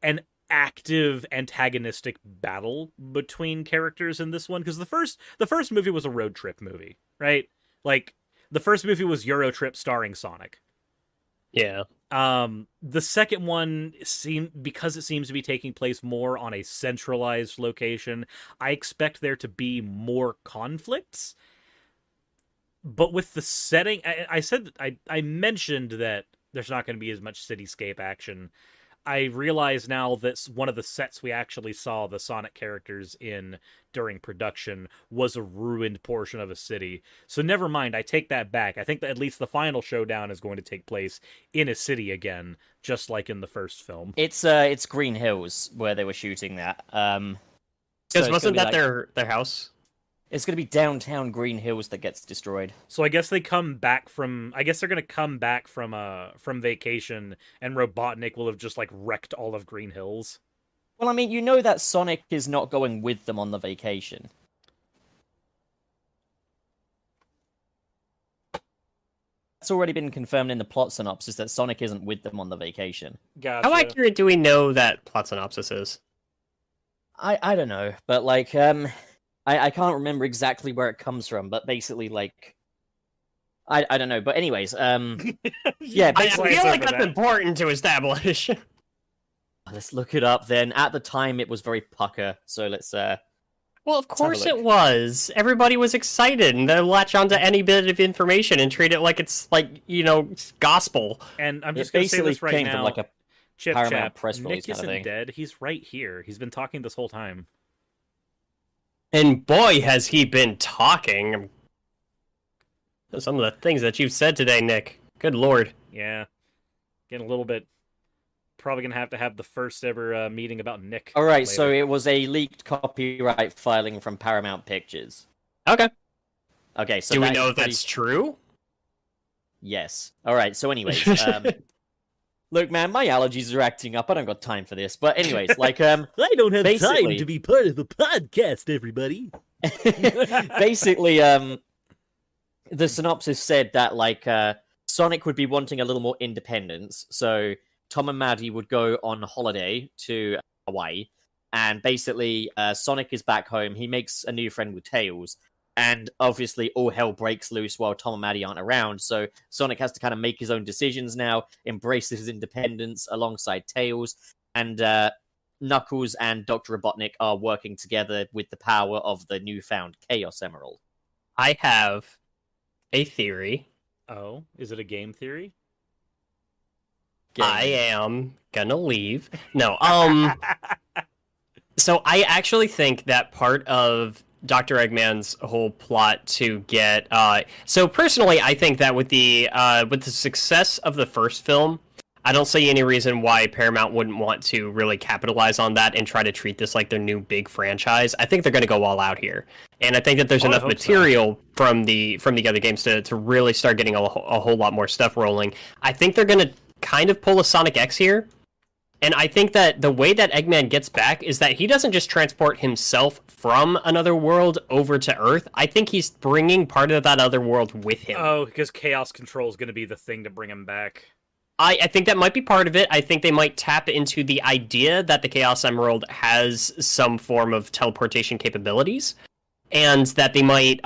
an active antagonistic battle between characters in this one, because the first movie was a road trip movie, right? Like the first movie was Euro Trip starring Sonic. Yeah. The second one because it seems to be taking place more on a centralized location, I expect there to be more conflicts. But with the setting, I mentioned that there's not going to be as much cityscape action. I realize now that one of the sets we actually saw the Sonic characters in during production was a ruined portion of a city. So never mind, I take that back. I think that at least the final showdown is going to take place in a city again, just like in the first film. It's Green Hills where they were shooting that. Because wasn't that their house? It's going to be downtown Green Hills that gets destroyed. So I guess they're going to come back from vacation, and Robotnik will have just like wrecked all of Green Hills. Well, I mean, you know that Sonic is not going with them on the vacation. It's already been confirmed in the plot synopsis that Sonic isn't with them on the vacation. Gotcha. How accurate do we know that plot synopsis is? I don't know, but like I can't remember exactly where it comes from, but basically, like, I don't know. But anyways, yeah, I basically, feel like that's important to establish. let's look it up then. At the time, it was very pucker, so let's, Well, of course look. it was. Everybody was excited, and they'll latch onto any bit of information and treat it like it's, like, gospel. And I'm it just going to say basically this right came now. from, like, a Chip Paramount Chap, press release Nick kind of isn't thing. dead. He's right here. He's been talking this whole time. And boy, has he been talking. Some of the things that you've said today, Nick. Good lord. Yeah. Getting a little bit... Probably going to have the first ever meeting about Nick. All right, later. so it was a leaked copyright filing from Paramount Pictures. Okay. Okay, so Do we that know is if that's true? Yes. All right, so anyways, look, man, my allergies are acting up. I don't got time for this. But anyways, like, I don't have basically- time to be part of a podcast, everybody. basically, the synopsis said that, like, Sonic would be wanting a little more independence, so Tom and Maddie would go on holiday to Hawaii, and basically, Sonic is back home. He makes a new friend with Tails, and obviously all hell breaks loose while Tom and Maddie aren't around, so Sonic has to kind of make his own decisions now, embrace his independence alongside Tails, and Knuckles and Dr. Robotnik are working together with the power of the newfound Chaos Emerald. I have a theory. Oh, is it a game theory? I am gonna leave. No, so I actually think that part of Dr. Eggman's whole plot to get so personally I think that with the success of the first film, I don't see any reason why Paramount wouldn't want to really capitalize on that and try to treat this like their new big franchise. I think they're going to go all out here. And I think that there's enough material from the other games to really start getting a whole lot more stuff rolling. I think they're going to kind of pull a Sonic X here. And I think that the way that Eggman gets back is that he doesn't just transport himself from another world over to Earth. I think he's bringing part of that other world with him. Oh, because Chaos Control is going to be the thing to bring him back. I think that might be part of it. I think they might tap into the idea that the Chaos Emerald has some form of teleportation capabilities, and that they might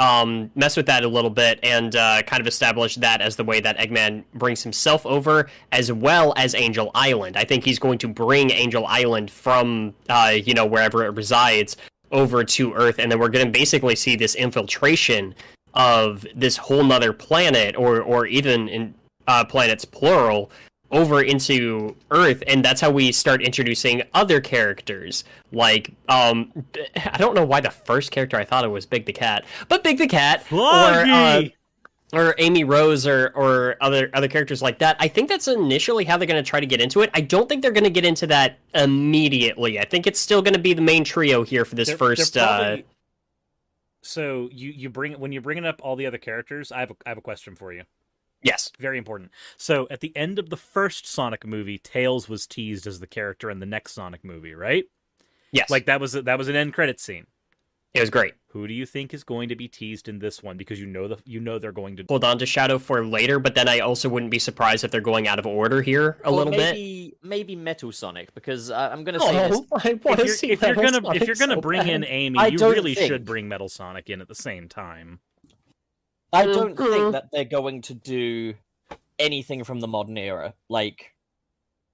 mess with that a little bit and kind of establish that as the way that Eggman brings himself over, as well as Angel Island. I think he's going to bring Angel Island from, wherever it resides, over to Earth, and then we're going to basically see this infiltration of this whole nother planet, or even in planets plural, over into Earth, and that's how we start introducing other characters. Like, I don't know why the first character I thought it was Big the Cat, but Big the Cat, Floggy! or Amy Rose or other characters like that. I think that's initially how they're going to try to get into it. I don't think they're going to get into that immediately. I think it's still going to be the main trio here for this first. They're probably... So when you're bringing up all the other characters, I have a question for you. Yes, very important. So at the end of the first Sonic movie, Tails was teased as the character in the next Sonic movie, right? Yes, like that was an end credit scene. It was great. Who do you think is going to be teased in this one? Because you know they're going to hold on to Shadow for later, but then I also wouldn't be surprised if they're going out of order here a little bit. Maybe Metal Sonic, because I'm going to say this. I want to see if you're gonna so bring bad. in Amy, you really should bring Metal Sonic in at the same time. I don't think that they're going to do anything from the modern era. Like,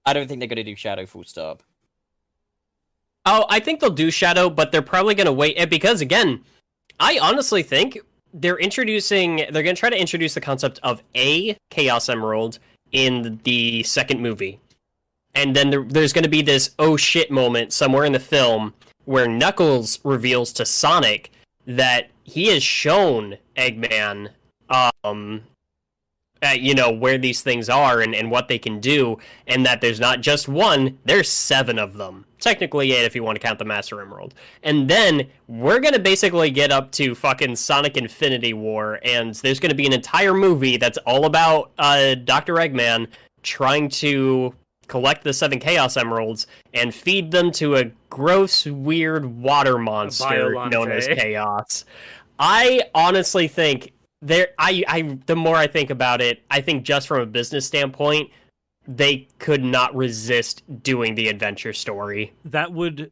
I don't think they're going to do Shadow full stop. Oh, I think they'll do Shadow, but they're probably going to wait because, again, I honestly think they're going to try to introduce the concept of a Chaos Emerald in the second movie. And then there's going to be this oh shit moment somewhere in the film where Knuckles reveals to Sonic that he has shown Eggman, where these things are and what they can do, and that there's not just one, there's 7 of them. Technically 8 if you want to count the Master Emerald. And then we're going to basically get up to fucking Sonic Infinity War, and there's going to be an entire movie that's all about Dr. Eggman trying to collect the 7 Chaos Emeralds and feed them to a gross, weird water monster known as Chaos. I honestly think the more I think about it, I think just from a business standpoint, they could not resist doing the adventure story.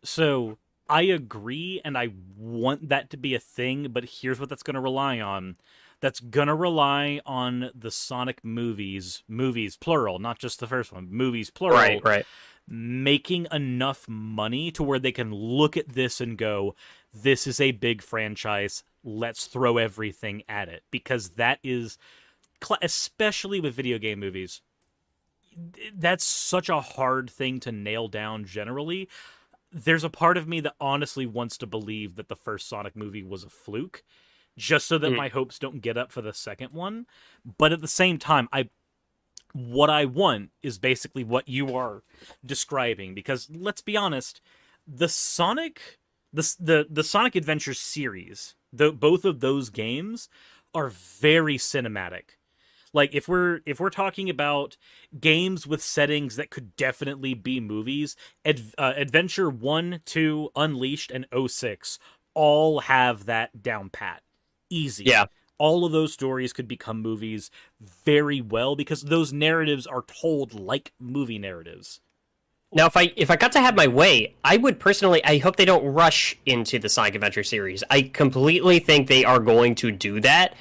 So I agree, and I want that to be a thing, but here's what that's going to rely on. That's going to rely on the Sonic movies, plural, not just the first one, movies, plural, right. Making enough money to where they can look at this and go, this is a big franchise, let's throw everything at it. Because that is, especially with video game movies, that's such a hard thing to nail down generally. There's a part of me that honestly wants to believe that the first Sonic movie was a fluke, just so that my hopes don't get up for the second one. But at the same time, what I want is basically what you are describing, because let's be honest, the Sonic Adventure series, both of those games are very cinematic. Like, if we're talking about games with settings that could definitely be movies, Adventure 1, 2, Unleashed, and 06 all have that down pat. Easy. Yeah. All of those stories could become movies very well because those narratives are told like movie narratives. Now, if I got to have my way, I would personally, I hope they don't rush into the Sonic Adventure series. I completely think they are going to do that.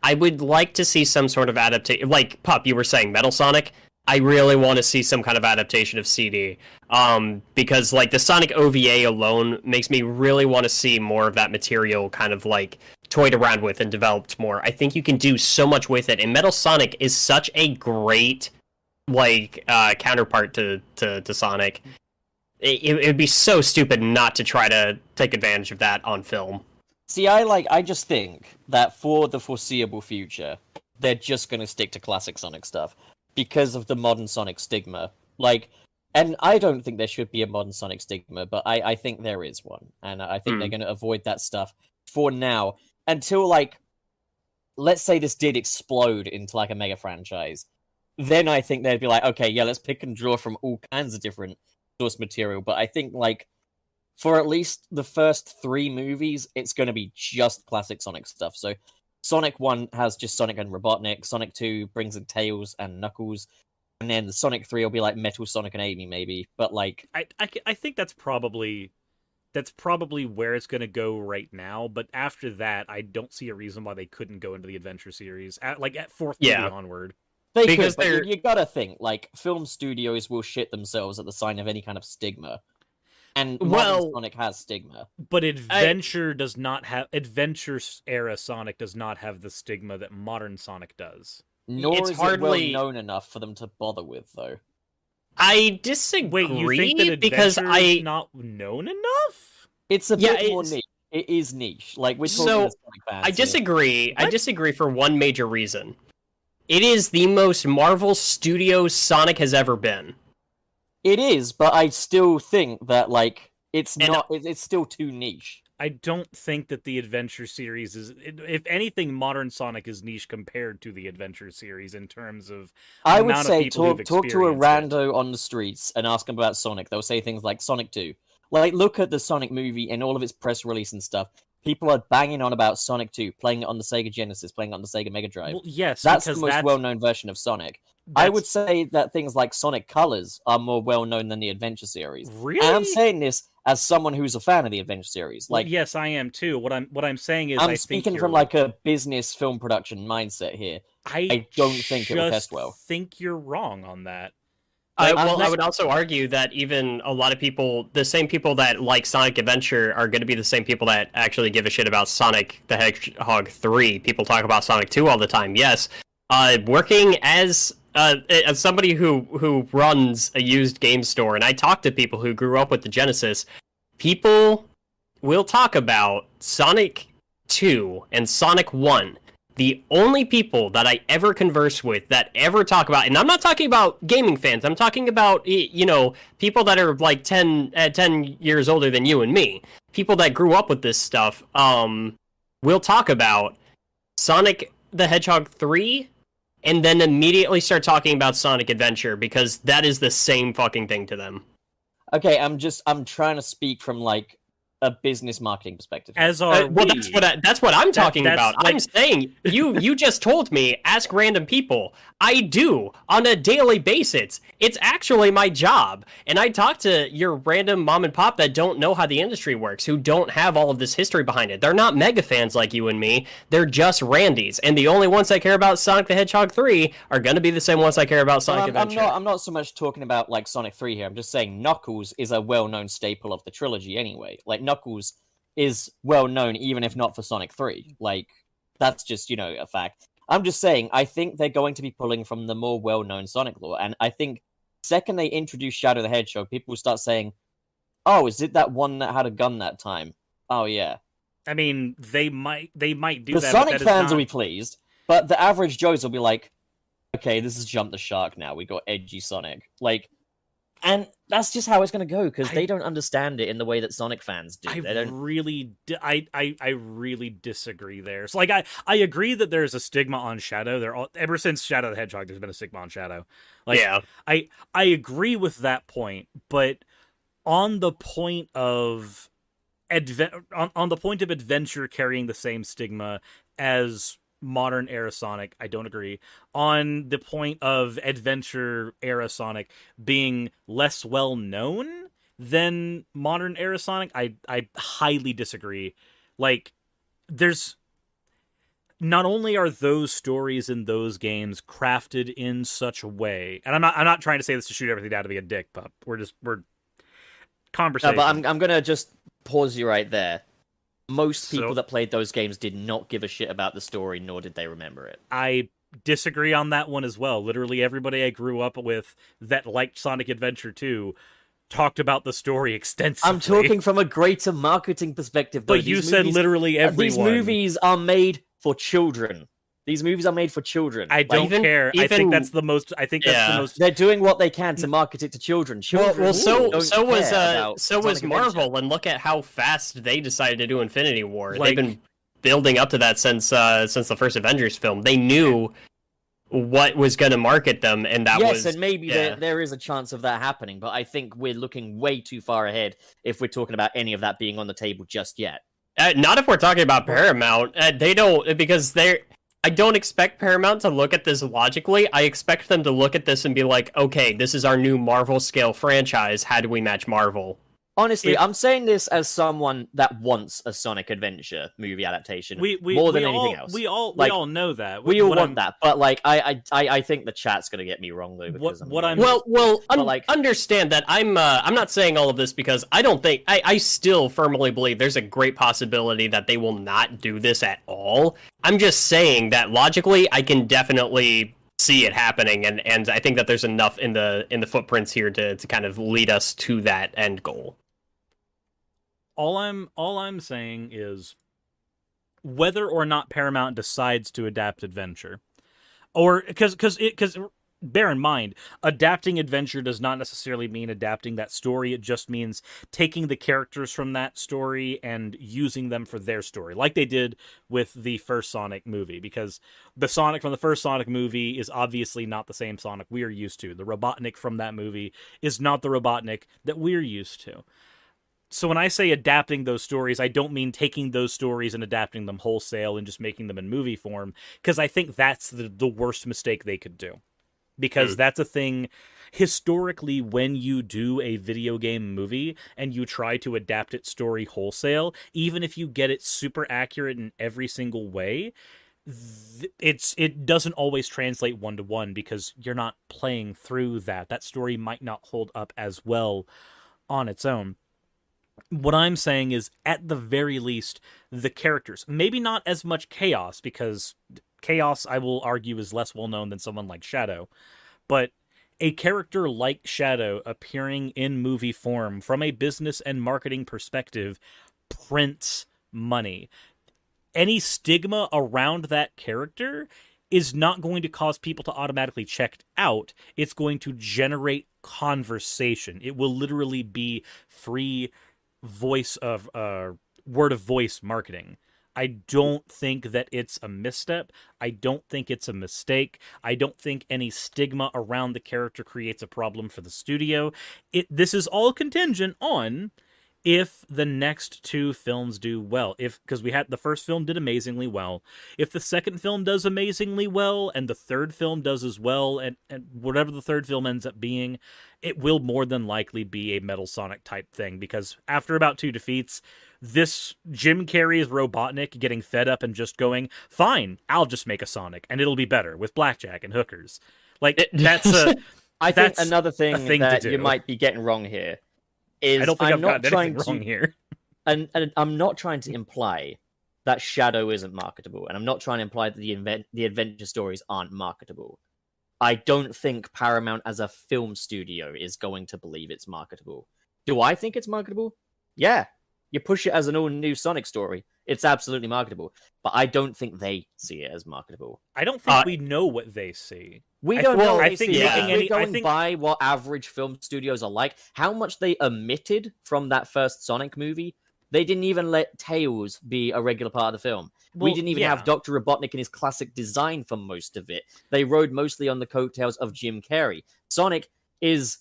I would like to see some sort of adaptation, like Pup, you were saying, Metal Sonic. I really want to see some kind of adaptation of CD, because like the Sonic OVA alone makes me really want to see more of that material kind of like toyed around with and developed more. I think you can do so much with it, and Metal Sonic is such a great like counterpart to Sonic. It'd be so stupid not to try to take advantage of that on film. See, I just think that for the foreseeable future, they're just going to stick to classic Sonic stuff because of the modern Sonic stigma. Like, and I don't think there should be a modern Sonic stigma, but I think there is one. And I think they're going to avoid that stuff for now until, like, let's say this did explode into, like, a mega franchise. Then I think they'd be like, okay, yeah, let's pick and draw from all kinds of different source material. But I think, like, for at least the first 3 movies, it's going to be just classic Sonic stuff. So Sonic 1 has just Sonic and Robotnik. Sonic 2 brings in Tails and Knuckles. And then Sonic 3 will be like Metal Sonic and Amy, maybe. But, like, I think that's probably where it's going to go right now. But after that, I don't see a reason why they couldn't go into the Adventure series at 4th movie onward. They because could, but you gotta think, like, film studios will shit themselves at the sign of any kind of stigma. And modern Sonic has stigma. But Adventure era Sonic does not have the stigma that modern Sonic does. Nor is it well known enough for them to bother with, though. I disagree. Wait, you think that because is not known enough? It's a bit more niche. It is niche. Like we're talking So, to Sonic fans I here. disagree. I disagree for one major reason. It is the most Marvel Studios Sonic has ever been. It is, but I still think that like it's And- not. It's still too niche. I don't think that the Adventure series is. If anything, modern Sonic is niche compared to the Adventure series in terms of. I would amount of say people who've talk to a experienced it. rando on the streets and ask them about Sonic. They'll say things like Sonic 2. Like, look at the Sonic movie and all of its press release and stuff. People are banging on about Sonic 2, playing it on the Sega Genesis, playing it on the Sega Mega Drive. Well, yes, That's the because most well-known version of Sonic. I would say that things like Sonic Colors are more well-known than the Adventure series. Really. And I'm saying this as someone who's a fan of the Adventure series. Like, yes, I am too. What I'm saying is, I'm I think speaking you're, from like a business film production mindset here. I don't think it will just test well. think you're wrong on that. I would also argue that even a lot of people, the same people that like Sonic Adventure, are going to be the same people that actually give a shit about Sonic the Hedgehog 3. People talk about Sonic 2 all the time. Yes, working as somebody who runs a used game store, and I talk to people who grew up with the Genesis, people will talk about Sonic 2 and Sonic 1. The only people that I ever converse with that ever talk about, and I'm not talking about gaming fans, I'm talking about, people that are like 10 years older than you and me, people that grew up with this stuff, will talk about Sonic the Hedgehog 3, and then immediately start talking about Sonic Adventure, because that is the same fucking thing to them. Okay, I'm trying to speak from like a business marketing perspective. As are Well, we. that's what I'm talking that's about. like- I'm saying you just told me ask random people. I do on a daily basis. It's actually my job, and I talk to your random mom and pop that don't know how the industry works, who don't have all of this history behind it. They're not mega fans like you and me. They're just Randys, and the only ones that care about Sonic the Hedgehog 3 are going to be the same ones that care about Sonic Adventure. I'm not so much talking about like Sonic 3 here. I'm just saying Knuckles is a well-known staple of the trilogy anyway. Like Knuckles is well known even if not for Sonic 3. Like that's just, a fact. I'm just saying I think they're going to be pulling from the more well-known Sonic lore, and I think second they introduce Shadow the Hedgehog, people will start saying, "Oh, is it that one that had a gun that time?" Oh yeah. I mean, they might do The that. Sonic but that is fans not... will be pleased, but the average Joes will be like, "Okay, this is jump the shark now. We got edgy Sonic." Like, and that's just how it's going to go because they don't understand it in the way that Sonic fans do. They don't. I really disagree there. So, like, I agree that there's a stigma on Shadow. Ever since Shadow the Hedgehog, there's been a stigma on Shadow. Like, Yeah. I agree with that point, but on the point of on the point of Adventure carrying the same stigma as modern era Sonic, I don't agree. On the point of Adventure era Sonic being less well known than modern era Sonic, I highly disagree. Like, there's not only are those stories in those games crafted in such a way, and I'm not trying to say this to shoot everything down to be a dick, but we're conversation. No, but I'm gonna just pause you right there. Most people So- that played those games did not give a shit about the story, nor did they remember it. I disagree on that one as well. Literally everybody I grew up with that liked Sonic Adventure 2 talked about the story extensively. I'm talking from a greater marketing perspective, though. But you said literally everyone. These movies are made for children. These movies are made for children. I don't even- care. I think even- that's the most. I think that's the Yeah. most. They're doing what they can to market it to children. Children Well, so don't was care about Marvel, Sonic Adventure. and look at how fast they decided to do Infinity War. Like- They've been building up to that since the first Avengers film. They knew what was going to market them, and that Yes, was and maybe yeah. there is a chance of that happening, but I think we're looking way too far ahead if we're talking about any of that being on the table just yet. Not if we're talking about Paramount. They don't, because they're. I don't expect Paramount to look at this logically. I expect them to look at this and be like, okay, this is our new Marvel scale franchise. How do we match Marvel? Honestly, If- I'm saying this as someone that wants a Sonic Adventure movie adaptation We more than we anything all, else. We all Like, know that. We all What want I'm- that, but like, I think the chat's gonna get me wrong though. Because What I'm- Well, But, like- understand that I'm not saying all of this because I don't think I still firmly believe there's a great possibility that they will not do this at all. I'm just saying that logically, I can definitely see it happening, and I think that there's enough in the footprints here to kind of lead us to that end goal. All I'm saying is whether or not Paramount decides to adapt Adventure, or because bear in mind, adapting Adventure does not necessarily mean adapting that story. It just means taking the characters from that story and using them for their story, like they did with the first Sonic movie, because the Sonic from the first Sonic movie is obviously not the same Sonic we are used to. The Robotnik from that movie is not the Robotnik that we're used to. So when I say adapting those stories, I don't mean taking those stories and adapting them wholesale and just making them in movie form, because I think that's the worst mistake they could do. Because that's a thing, historically, when you do a video game movie and you try to adapt its story wholesale, even if you get it super accurate in every single way, it doesn't always translate one-to-one, because you're not playing through that. That story might not hold up as well on its own. What I'm saying is, at the very least, the characters, maybe not as much Chaos, because Chaos, I will argue, is less well-known than someone like Shadow, but a character like Shadow appearing in movie form, from a business and marketing perspective, prints money. Any stigma around that character is not going to cause people to automatically check out. It's going to generate conversation. It will literally be free word of voice marketing. I don't think that it's a misstep. I don't think it's a mistake. I don't think any stigma around the character creates a problem for the studio. This is all contingent on if the next two films do well. Because the first film did amazingly well. If the second film does amazingly well, and the third film does as well, and whatever the third film ends up being, it will more than likely be a Metal Sonic type thing. Because after about 2 defeats, this Jim Carrey's Robotnik getting fed up and just going, fine, I'll just make a Sonic, and it'll be better with blackjack and hookers. I think another thing that you might be getting wrong here is, I don't think I've gotten anything wrong here. And I'm not trying to imply that Shadow isn't marketable, and I'm not trying to imply that the adventure stories aren't marketable. I don't think Paramount as a film studio is going to believe it's marketable. Do I think it's marketable? Yeah. You push it as an all-new Sonic story, it's absolutely marketable. But I don't think they see it as marketable. I don't think we know what they see. We don't know what I they think see. making We're going by what average film studios are like. How much they omitted from that first Sonic movie. They didn't even let Tails be a regular part of the film. We didn't even have Dr. Robotnik in his classic design for most of it. They rode mostly on the coattails of Jim Carrey. Sonic is...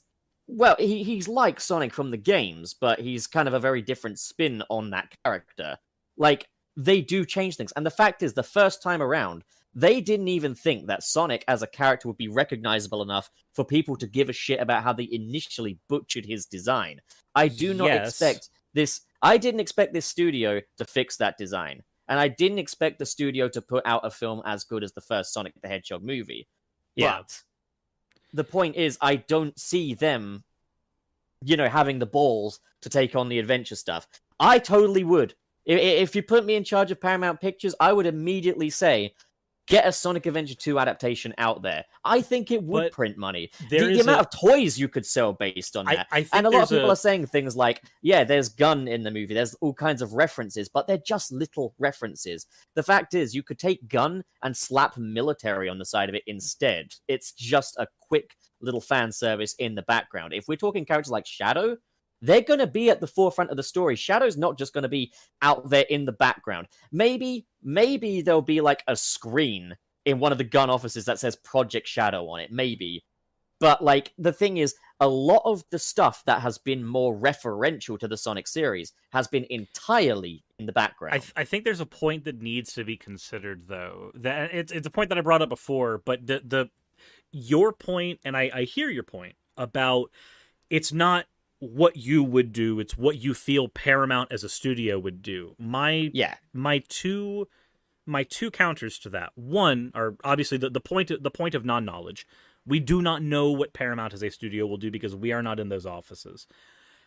Well, he's like Sonic from the games, but he's kind of a very different spin on that character. Like, they do change things. And the fact is, the first time around, they didn't even think that Sonic as a character would be recognizable enough for people to give a shit about how they initially butchered his design. I do not expect this... I didn't expect this studio to fix that design. And I didn't expect the studio to put out a film as good as the first Sonic the Hedgehog movie. Yeah. But the point is, I don't see them, having the balls to take on the adventure stuff. I totally would. If you put me in charge of Paramount Pictures, I would immediately say, get a Sonic Adventure 2 adaptation out there. I think it would print money. The amount of toys you could sell based on that. I think and a lot of people are saying things like, yeah, there's Gun in the movie, there's all kinds of references, but they're just little references. The fact is, you could take Gun and slap military on the side of it instead. It's just a quick little fan service in the background. If we're talking characters like Shadow, they're going to be at the forefront of the story. Shadow's not just going to be out there in the background. Maybe there'll be like a screen in one of the gun offices that says Project Shadow on it. Maybe. But like, the thing is, a lot of the stuff that has been more referential to the Sonic series has been entirely in the background. I think there's a point that needs to be considered, though. That it's a point that I brought up before, but your point, and I hear your point about it's not what you would do, it's what you feel Paramount as a studio would do. My two counters to that. One are obviously the point of non-knowledge. We do not know what Paramount as a studio will do because we are not in those offices.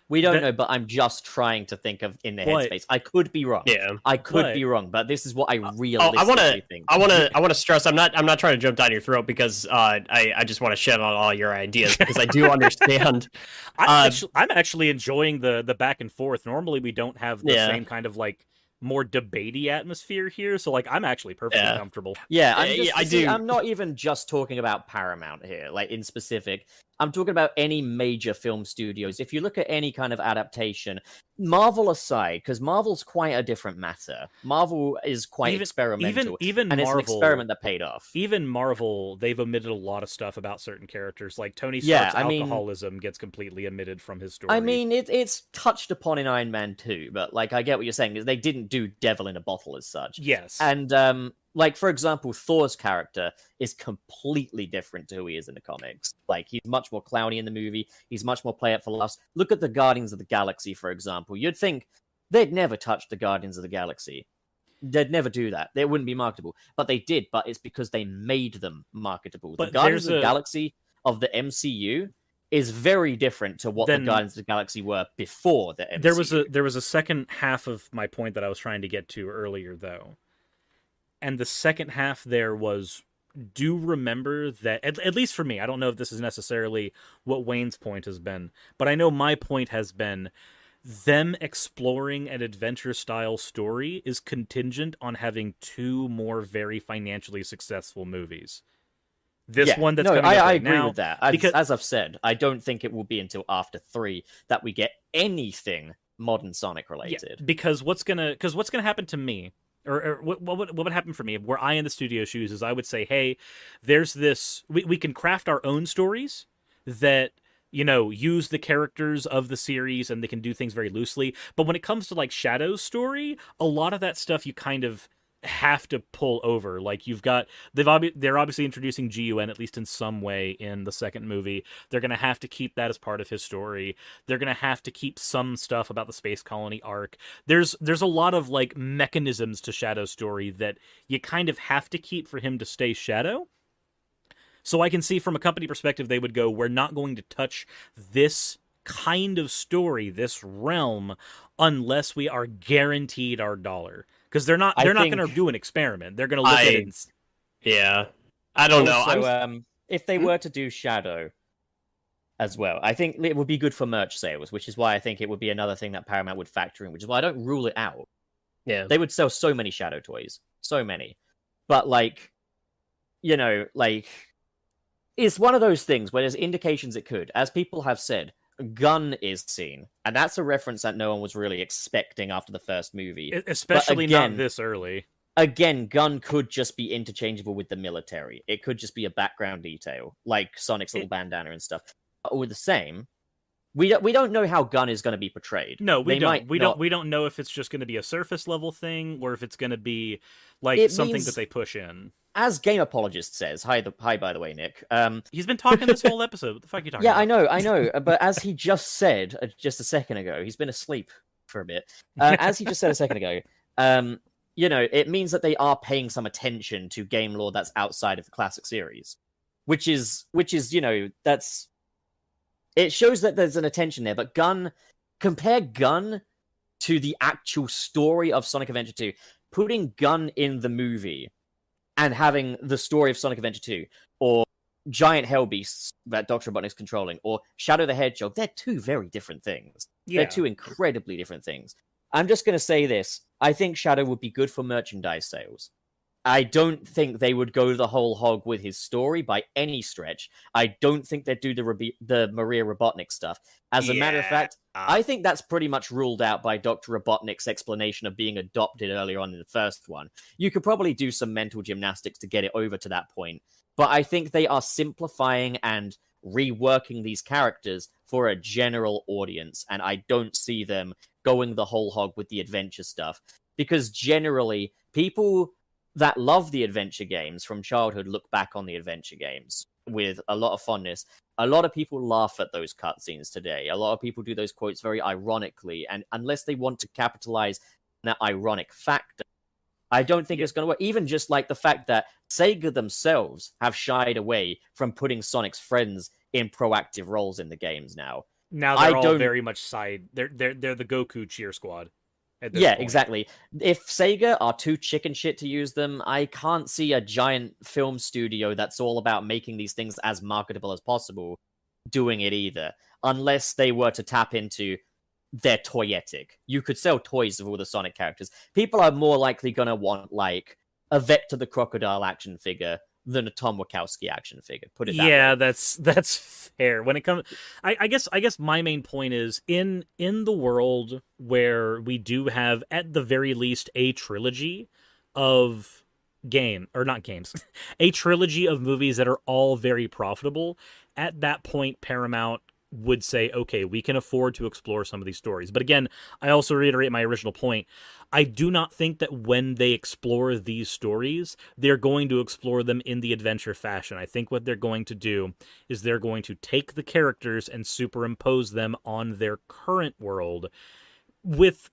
We don't know, but I'm just trying to think of in the headspace. I could be wrong. Yeah, I could be wrong, but this is what I realistically think. I want to stress. I'm not trying to jump down your throat because I just want to shed on all your ideas because I do understand. I'm actually enjoying the back and forth. Normally, we don't have the same kind of like more debatey atmosphere here, so like I'm actually perfectly comfortable. Yeah, I'm not even just talking about Paramount here, like in specific. I'm talking about any major film studios. If you look at any kind of adaptation, Marvel aside, because Marvel's quite a different matter. Marvel is quite experimental, even and Marvel, it's an experiment that paid off. Even Marvel, they've omitted a lot of stuff about certain characters. Like Tony Stark's alcoholism gets completely omitted from his story. I mean, it's touched upon in Iron Man 2, but like I get what you're saying. Is they didn't do Devil in a Bottle as such. Yes, and like, for example, Thor's character is completely different to who he is in the comics. Like, he's much more clowny in the movie. He's much more play it for laughs. Look at the Guardians of the Galaxy, for example. You'd think they'd never touch the Guardians of the Galaxy. They'd never do that. They wouldn't be marketable. But they did, but it's because they made them marketable. But the Guardians of the Galaxy of the MCU is very different to what the Guardians of the Galaxy were before the MCU. There was a second half of my point that I was trying to get to earlier, though. And the second half there was, do remember that, at least for me, I don't know if this is necessarily what Wayne's point has been, but I know my point has been them exploring an adventure-style story is contingent on having 2 more very financially successful movies. One that's coming up I right agree now, with that. As I've said, I don't think it will be until after 3 that we get anything modern Sonic related. Yeah, because what's gonna happen to me, or what would happen for me, were I in the studio shoes, is I would say, hey, there's this, we can craft our own stories that, you know, use the characters of the series and they can do things very loosely. But when it comes to like Shadow's story, a lot of that stuff you kind of have to pull over. Like they're obviously introducing GUN at least in some way in the second movie. They're going to have to keep that as part of his story. They're going to have to keep some stuff about the space colony arc. There's a lot of like mechanisms to Shadow's story that you kind of have to keep for him to stay Shadow. So I can see from a company perspective, they would go, we're not going to touch this kind of story, this realm, unless we are guaranteed our dollar. Because they're not going to do an experiment. They're going to look at it. Yeah, I don't know. So, if they were to do Shadow as well, I think it would be good for merch sales, which is why I think it would be another thing that Paramount would factor in. Which is why I don't rule it out. Yeah, they would sell so many Shadow toys, so many. But like, you know, like it's one of those things where there's indications it could, as people have said. Gun is seen, and that's a reference that no one was really expecting after the first movie, especially not this early. Again, Gun could just be interchangeable with the military. It could just be a background detail, like Sonic's little bandana and stuff. Or the same, we don't know how Gun is going to be portrayed. No, we don't know if it's just going to be a surface level thing or if it's going to be like something that they push in. As Game Apologist says, hi by the way, Nick. He's been talking this whole episode. What the fuck are you talking about? Yeah, I know. But as he just said just a second ago, he's been asleep for a bit. As he just said a second ago, you know, it means that they are paying some attention to game lore that's outside of the classic series, which is you know, it shows that there's an attention there. But compare Gun to the actual story of Sonic Adventure 2, putting Gun in the movie and having the story of Sonic Adventure 2, or giant hell beasts that Dr. Robotnik's controlling, or Shadow the Hedgehog, they're 2 very different things. Yeah. They're 2 incredibly different things. I'm just going to say this. I think Shadow would be good for merchandise sales. I don't think they would go the whole hog with his story by any stretch. I don't think they'd do the Maria Robotnik stuff. As a matter of fact, I think that's pretty much ruled out by Dr. Robotnik's explanation of being adopted earlier on in the first one. You could probably do some mental gymnastics to get it over to that point. But I think they are simplifying and reworking these characters for a general audience. And I don't see them going the whole hog with the adventure stuff. Because generally, people that love the adventure games from childhood look back on the adventure games with a lot of fondness. A lot of people laugh at those cutscenes today. A lot of people do those quotes very ironically, and unless they want to capitalize that ironic factor, I don't think it's going to work. Even just like the fact that Sega themselves have shied away from putting Sonic's friends in proactive roles in the games now. Now I they're all don't- very much side. They're the Goku cheer squad. At this Yeah, point. exactly. If Sega are too chicken shit to use them, I can't see a giant film studio that's all about making these things as marketable as possible doing it either, unless they were to tap into their toyetic. You could sell toys of all the Sonic characters. People are more likely gonna want like a Vector the Crocodile action figure than a Tom Wachowski action figure. Put it that Yeah, way. that's fair. When it comes, I guess my main point is in the world where we do have at the very least a trilogy of not games, a trilogy of movies that are all very profitable. At that point, Paramount would say, okay, we can afford to explore some of these stories. But again, I also reiterate my original point. I do not think that when they explore these stories, they're going to explore them in the adventure fashion. I think what they're going to do is they're going to take the characters and superimpose them on their current world with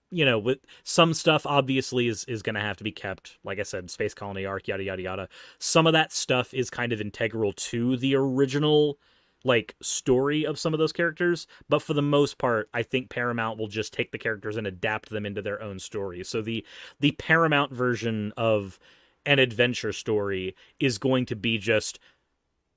some stuff obviously is going to have to be kept. Like I said, space colony arc, yada, yada, yada. Some of that stuff is kind of integral to the original like story of some of those characters, but for the most part, I think Paramount will just take the characters and adapt them into their own stories. So the Paramount version of an adventure story is going to be just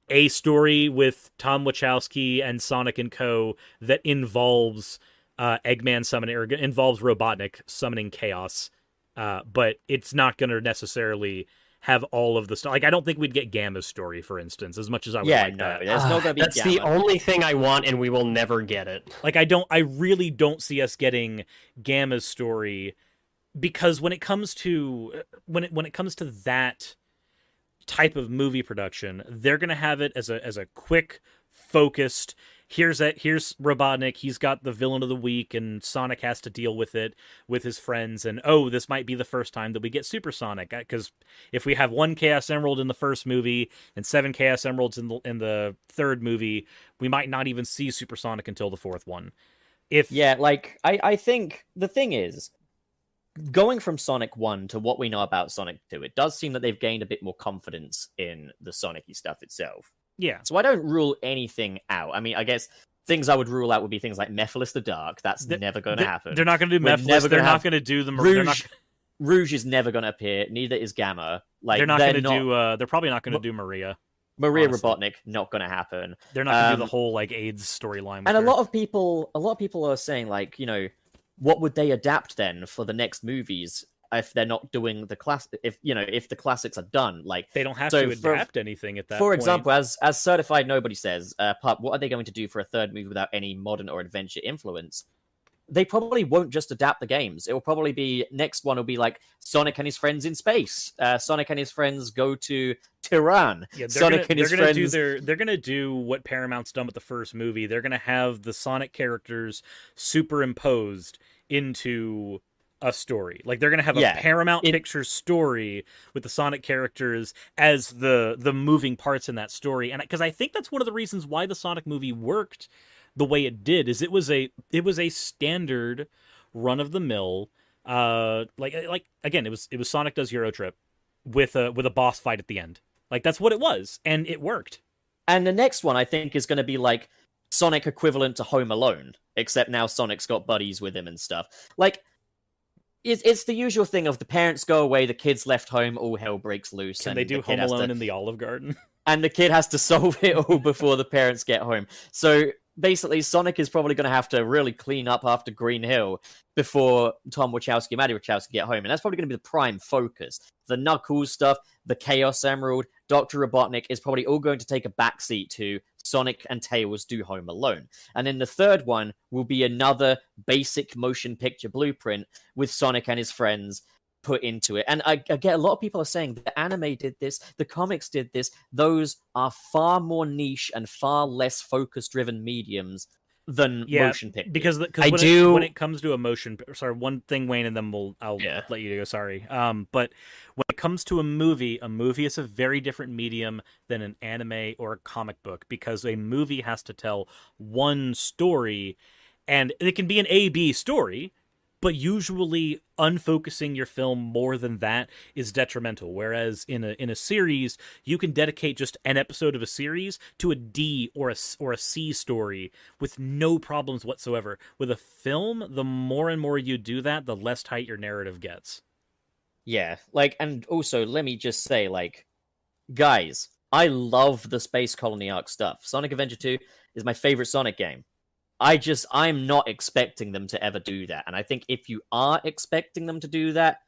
a story with Tom Wachowski and Sonic and Co. that involves Eggman summoning, or involves Robotnik summoning chaos, but it's not going to necessarily have all of the stuff. Like, I don't think we'd get Gamma's story, for instance, as much as I would like that. There's not gonna be That's the only thing I want, and we will never get it. Like, I really don't see us getting Gamma's story, because when it comes to when it comes to that type of movie production, they're gonna have it as a quick, focused. Here's Robotnik. He's got the villain of the week, and Sonic has to deal with it with his friends. And this might be the first time that we get Super Sonic, because if we have one Chaos Emerald in the first movie and 7 Chaos Emeralds in the third movie, we might not even see Super Sonic until the fourth one. I think the thing is, going from Sonic 1 to what we know about Sonic 2, it does seem that they've gained a bit more confidence in the Sonic-y stuff itself. Yeah. So I don't rule anything out. I mean, I guess things I would rule out would be things like Mephiles the Dark. That's never going to happen. They're not going to do Mephiles. They're not going to do the Rouge. Rouge is never going to appear. Neither is Gamma. Like, they're not going to do. They're probably not going to do Maria. Maria honestly. Robotnik, not going to happen. They're not going to do the whole like AIDS storyline. And a lot of people are saying, like, what would they adapt then for the next movies if they're not doing the class? If the classics are done, like, they don't have to adapt anything at that. For point. example, as Certified Nobody says, Pup, what are they going to do for a third movie without any modern or adventure influence? They probably won't just adapt the games. It will probably be, next one will be like Sonic and his friends in space. Sonic and his friends go to Tehran. Yeah, Sonic and his friends. They're gonna do what Paramount's done with the first movie. They're gonna have the Sonic characters superimposed into a story. Like, they're gonna have a Paramount Pictures story with the Sonic characters as the moving parts in that story. And because I think that's one of the reasons why the Sonic movie worked the way it did, is it was a standard run of the mill, like again, it was Sonic Does Euro Trip with a boss fight at the end. Like, that's what it was, and it worked. And the next one, I think, is going to be like Sonic equivalent to Home Alone, except now Sonic's got buddies with him and stuff. Like, it's the usual thing of the parents go away, the kids left home, all hell breaks loose. Can they do Home Alone in the Olive Garden? And the kid has to solve it all before the parents get home. So basically, Sonic is probably going to have to really clean up after Green Hill before Tom Wachowski and Maddie Wachowski get home. And that's probably going to be the prime focus. The Knuckles stuff, the Chaos Emerald, Dr. Robotnik is probably all going to take a backseat to Sonic and Tails do Home Alone. And then the third one will be another basic motion picture blueprint with Sonic and his friends put into it. And I get a lot of people are saying the anime did this, the comics did this. Those are far more niche and far less focus-driven mediums than motion pictures. Because when it comes to a motion, sorry, one thing, Wayne, and then I'll let you go. Sorry, but when it comes to a movie is a very different medium than an anime or a comic book, because a movie has to tell one story, and it can be an A-B story, but usually unfocusing your film more than that is detrimental. Whereas in a series, you can dedicate just an episode of a series to a D or a C story with no problems whatsoever. With a film, the more and more you do that, the less tight your narrative gets. Yeah, like, and also, let me just say, like, guys, I love the Space Colony arc stuff. Sonic Adventure 2 is my favorite Sonic game. I'm not expecting them to ever do that. And I think if you are expecting them to do that,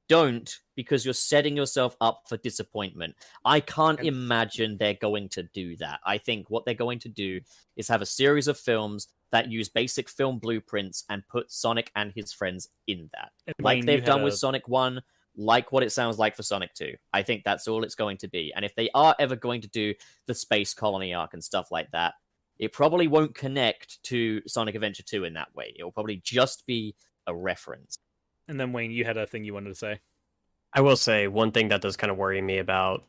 don't, because you're setting yourself up for disappointment. I can't imagine they're going to do that. I think what they're going to do is have a series of films that use basic film blueprints and put Sonic and his friends in that. Like they've done with Sonic 1, like what it sounds like for Sonic 2. I think that's all it's going to be. And if they are ever going to do the Space Colony arc and stuff like that, it probably won't connect to Sonic Adventure 2 in that way. It will probably just be a reference. And then, Wayne, you had a thing you wanted to say. I will say one thing that does kind of worry me about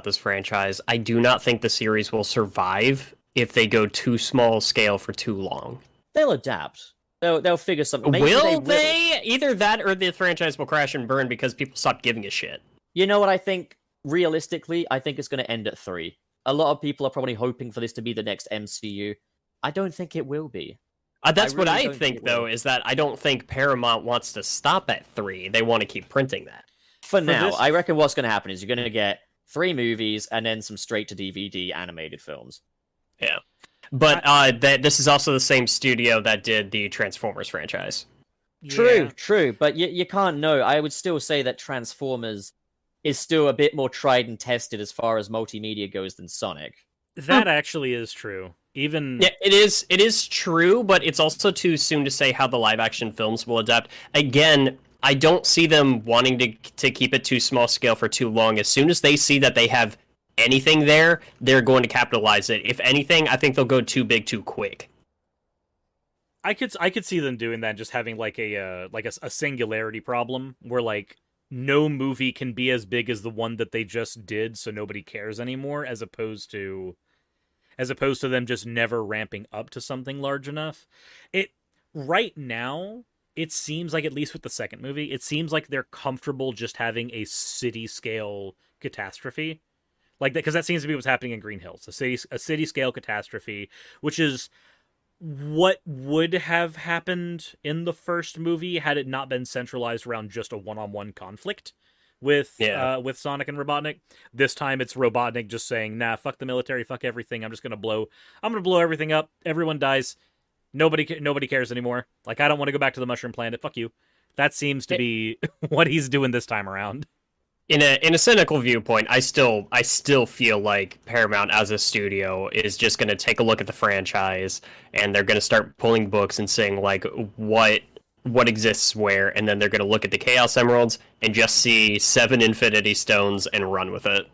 this franchise. I do not think the series will survive if they go too small scale for too long. They'll adapt. They'll figure something. Maybe will they? Either that or the franchise will crash and burn because people stop giving a shit. You know what I think? Realistically, I think it's going to end at 3. A lot of people are probably hoping for this to be the next MCU. I don't think it will be. That's what I think, though, is that I don't think Paramount wants to stop at 3. They want to keep printing that. For now, I reckon what's going to happen is you're going to get 3 movies and then some straight-to-DVD animated films. Yeah. But this is also the same studio that did the Transformers franchise. True. But you can't know. I would still say that Transformers is still a bit more tried and tested as far as multimedia goes than Sonic. That actually is true. Even it is true, but it's also too soon to say how the live action films will adapt. Again, I don't see them wanting to keep it too small scale for too long. As soon as they see that they have anything there, they're going to capitalize it. If anything, I think they'll go too big too quick. I could see them doing that, just having like a singularity problem where like no movie can be as big as the one that they just did, so nobody cares anymore, as opposed to them just never ramping up to something large enough. Right now, it seems like, at least with the second movie, it seems like they're comfortable just having a city scale catastrophe. Like that, because that seems to be what's happening in Green Hills. A city scale catastrophe, which is what would have happened in the first movie had it not been centralized around just a one-on-one conflict with Sonic and Robotnik. This time it's Robotnik just saying, "Nah, fuck the military, fuck everything. I'm gonna blow everything up. Everyone dies. Nobody cares anymore. Like, I don't want to go back to the Mushroom Planet. Fuck you." That seems to be what he's doing this time around. In a cynical viewpoint, I still feel like Paramount as a studio is just going to take a look at the franchise and they're going to start pulling books and saying like what exists where, and then they're going to look at the Chaos Emeralds and just see 7 Infinity Stones and run with it.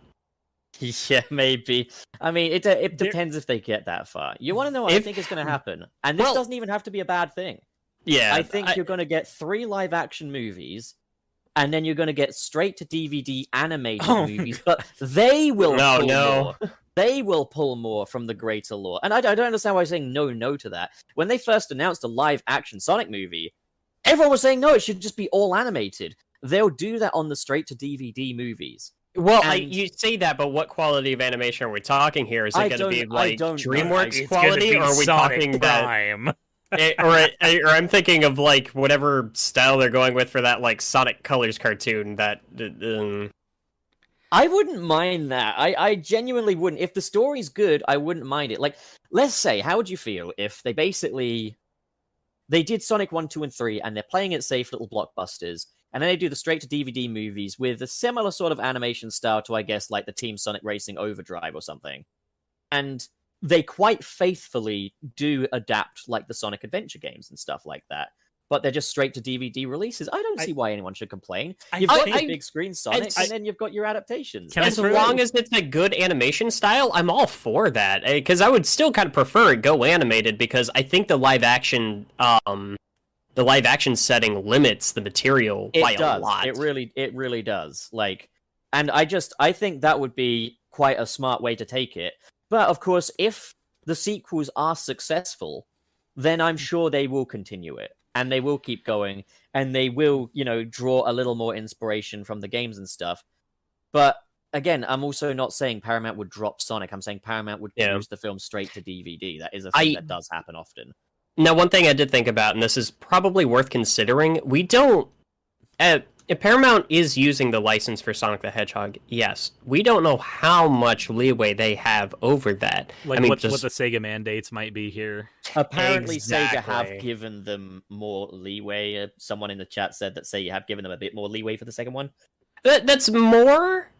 Yeah, maybe. I mean, it depends if they get that far. You want to know what I think is going to happen? And this doesn't even have to be a bad thing. Yeah. I think you're going to get 3 live-action movies, and then you're going to get straight-to-DVD animated movies, but they will pull more. They will pull more from the greater lore. And I don't understand why I'm saying no to that. When they first announced a live-action Sonic movie, everyone was saying, no, it should just be all animated. They'll do that on the straight-to-DVD movies. Well, you say that, but what quality of animation are we talking here? Is it going to be like DreamWorks quality, or are we talking Prime? or I'm thinking of like whatever style they're going with for that like Sonic Colors cartoon that I wouldn't mind that. I genuinely wouldn't. If the story's good, I wouldn't mind it. Like, let's say, how would you feel if they did Sonic 1, 2, and 3, and they're playing it safe little blockbusters, and then they do the straight-to-DVD movies with a similar sort of animation style to, I guess, like the Team Sonic Racing Overdrive or something. And they quite faithfully do adapt like the Sonic Adventure games and stuff like that. But they're just straight-to-DVD releases. I don't see why anyone should complain. You've got your big screen Sonic, and then you've got your adaptations. As long as it's a good animation style, I'm all for that. Because I would still kind of prefer it go animated, because I think the live action setting limits the material by a lot. It really does. Like, and I think that would be quite a smart way to take it. But of course, if the sequels are successful, then I'm sure they will continue it. and they will keep going, and they will, draw a little more inspiration from the games and stuff. But again, I'm also not saying Paramount would drop Sonic. I'm saying Paramount would produce the film straight to DVD. That is a thing that does happen often. Now, one thing I did think about, and this is probably worth considering, we don't... Paramount is using the license for Sonic the Hedgehog, yes. We don't know how much leeway they have over that. Like what the Sega mandates might be here. Apparently, Sega have given them more leeway. Someone in the chat said that Sega have given them a bit more leeway for the second one. That's more...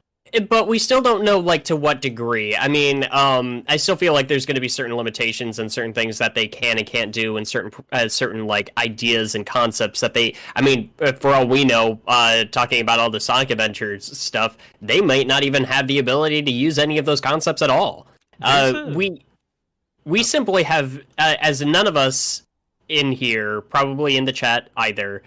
But we still don't know, to what degree. I mean, I still feel like there's going to be certain limitations and certain things that they can and can't do, and certain ideas and concepts that they... I mean, for all we know, talking about all the Sonic Adventures stuff, they might not even have the ability to use any of those concepts at all. We simply have, as none of us in here, probably in the chat either,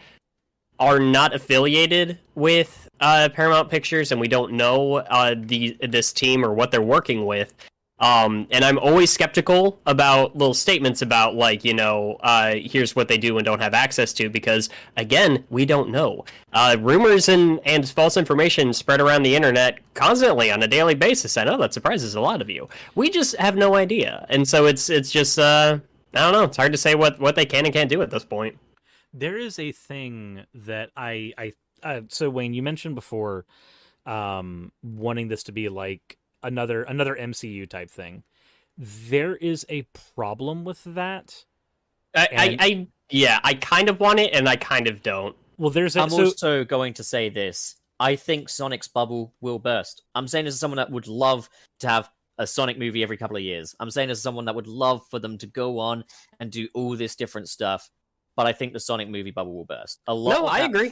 are not affiliated with Paramount Pictures, and we don't know this team or what they're working with. And I'm always skeptical about little statements about, here's what they do and don't have access to, because, again, we don't know. Rumors and false information spread around the internet constantly on a daily basis. I know that surprises a lot of you. We just have no idea. And so it's just, I don't know, it's hard to say what they can and can't do at this point. There is a thing that so Wayne, you mentioned before, wanting this to be like another MCU type thing. There is a problem with that. I kind of want it and I kind of don't. Well, I'm also going to say this. I think Sonic's bubble will burst. I'm saying this as someone that would love to have a Sonic movie every couple of years. I'm saying this as someone that would love for them to go on and do all this different stuff. But I think the Sonic movie bubble will burst. I agree.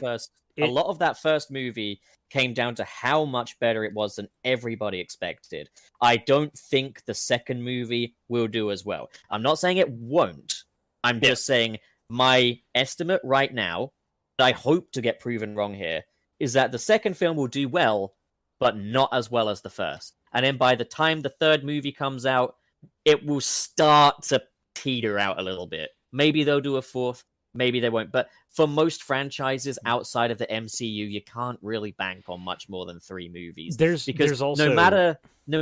A lot of that first movie came down to how much better it was than everybody expected. I don't think the second movie will do as well. I'm not saying it won't. I'm just saying my estimate right now, that I hope to get proven wrong here, is that the second film will do well, but not as well as the first. And then by the time the third movie comes out, it will start to teeter out a little bit. Maybe they'll do a fourth. Maybe they won't, but for most franchises outside of the MCU, you can't really bank on much more than 3 movies. There's also no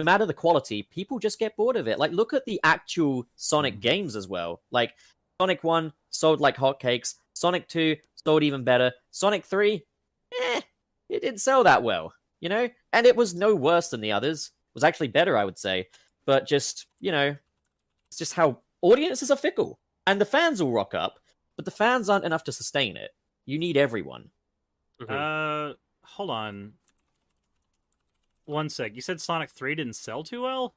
matter the quality, people just get bored of it. Like, look at the actual Sonic games as well. Like, Sonic 1 sold like hotcakes. Sonic 2 sold even better. Sonic 3, it didn't sell that well, and it was no worse than the others. It was actually better, I would say. But just, it's just how audiences are fickle, and the fans will rock up. But the fans aren't enough to sustain it. You need everyone. Mm-hmm. Hold on. One sec. You said Sonic 3 didn't sell too well?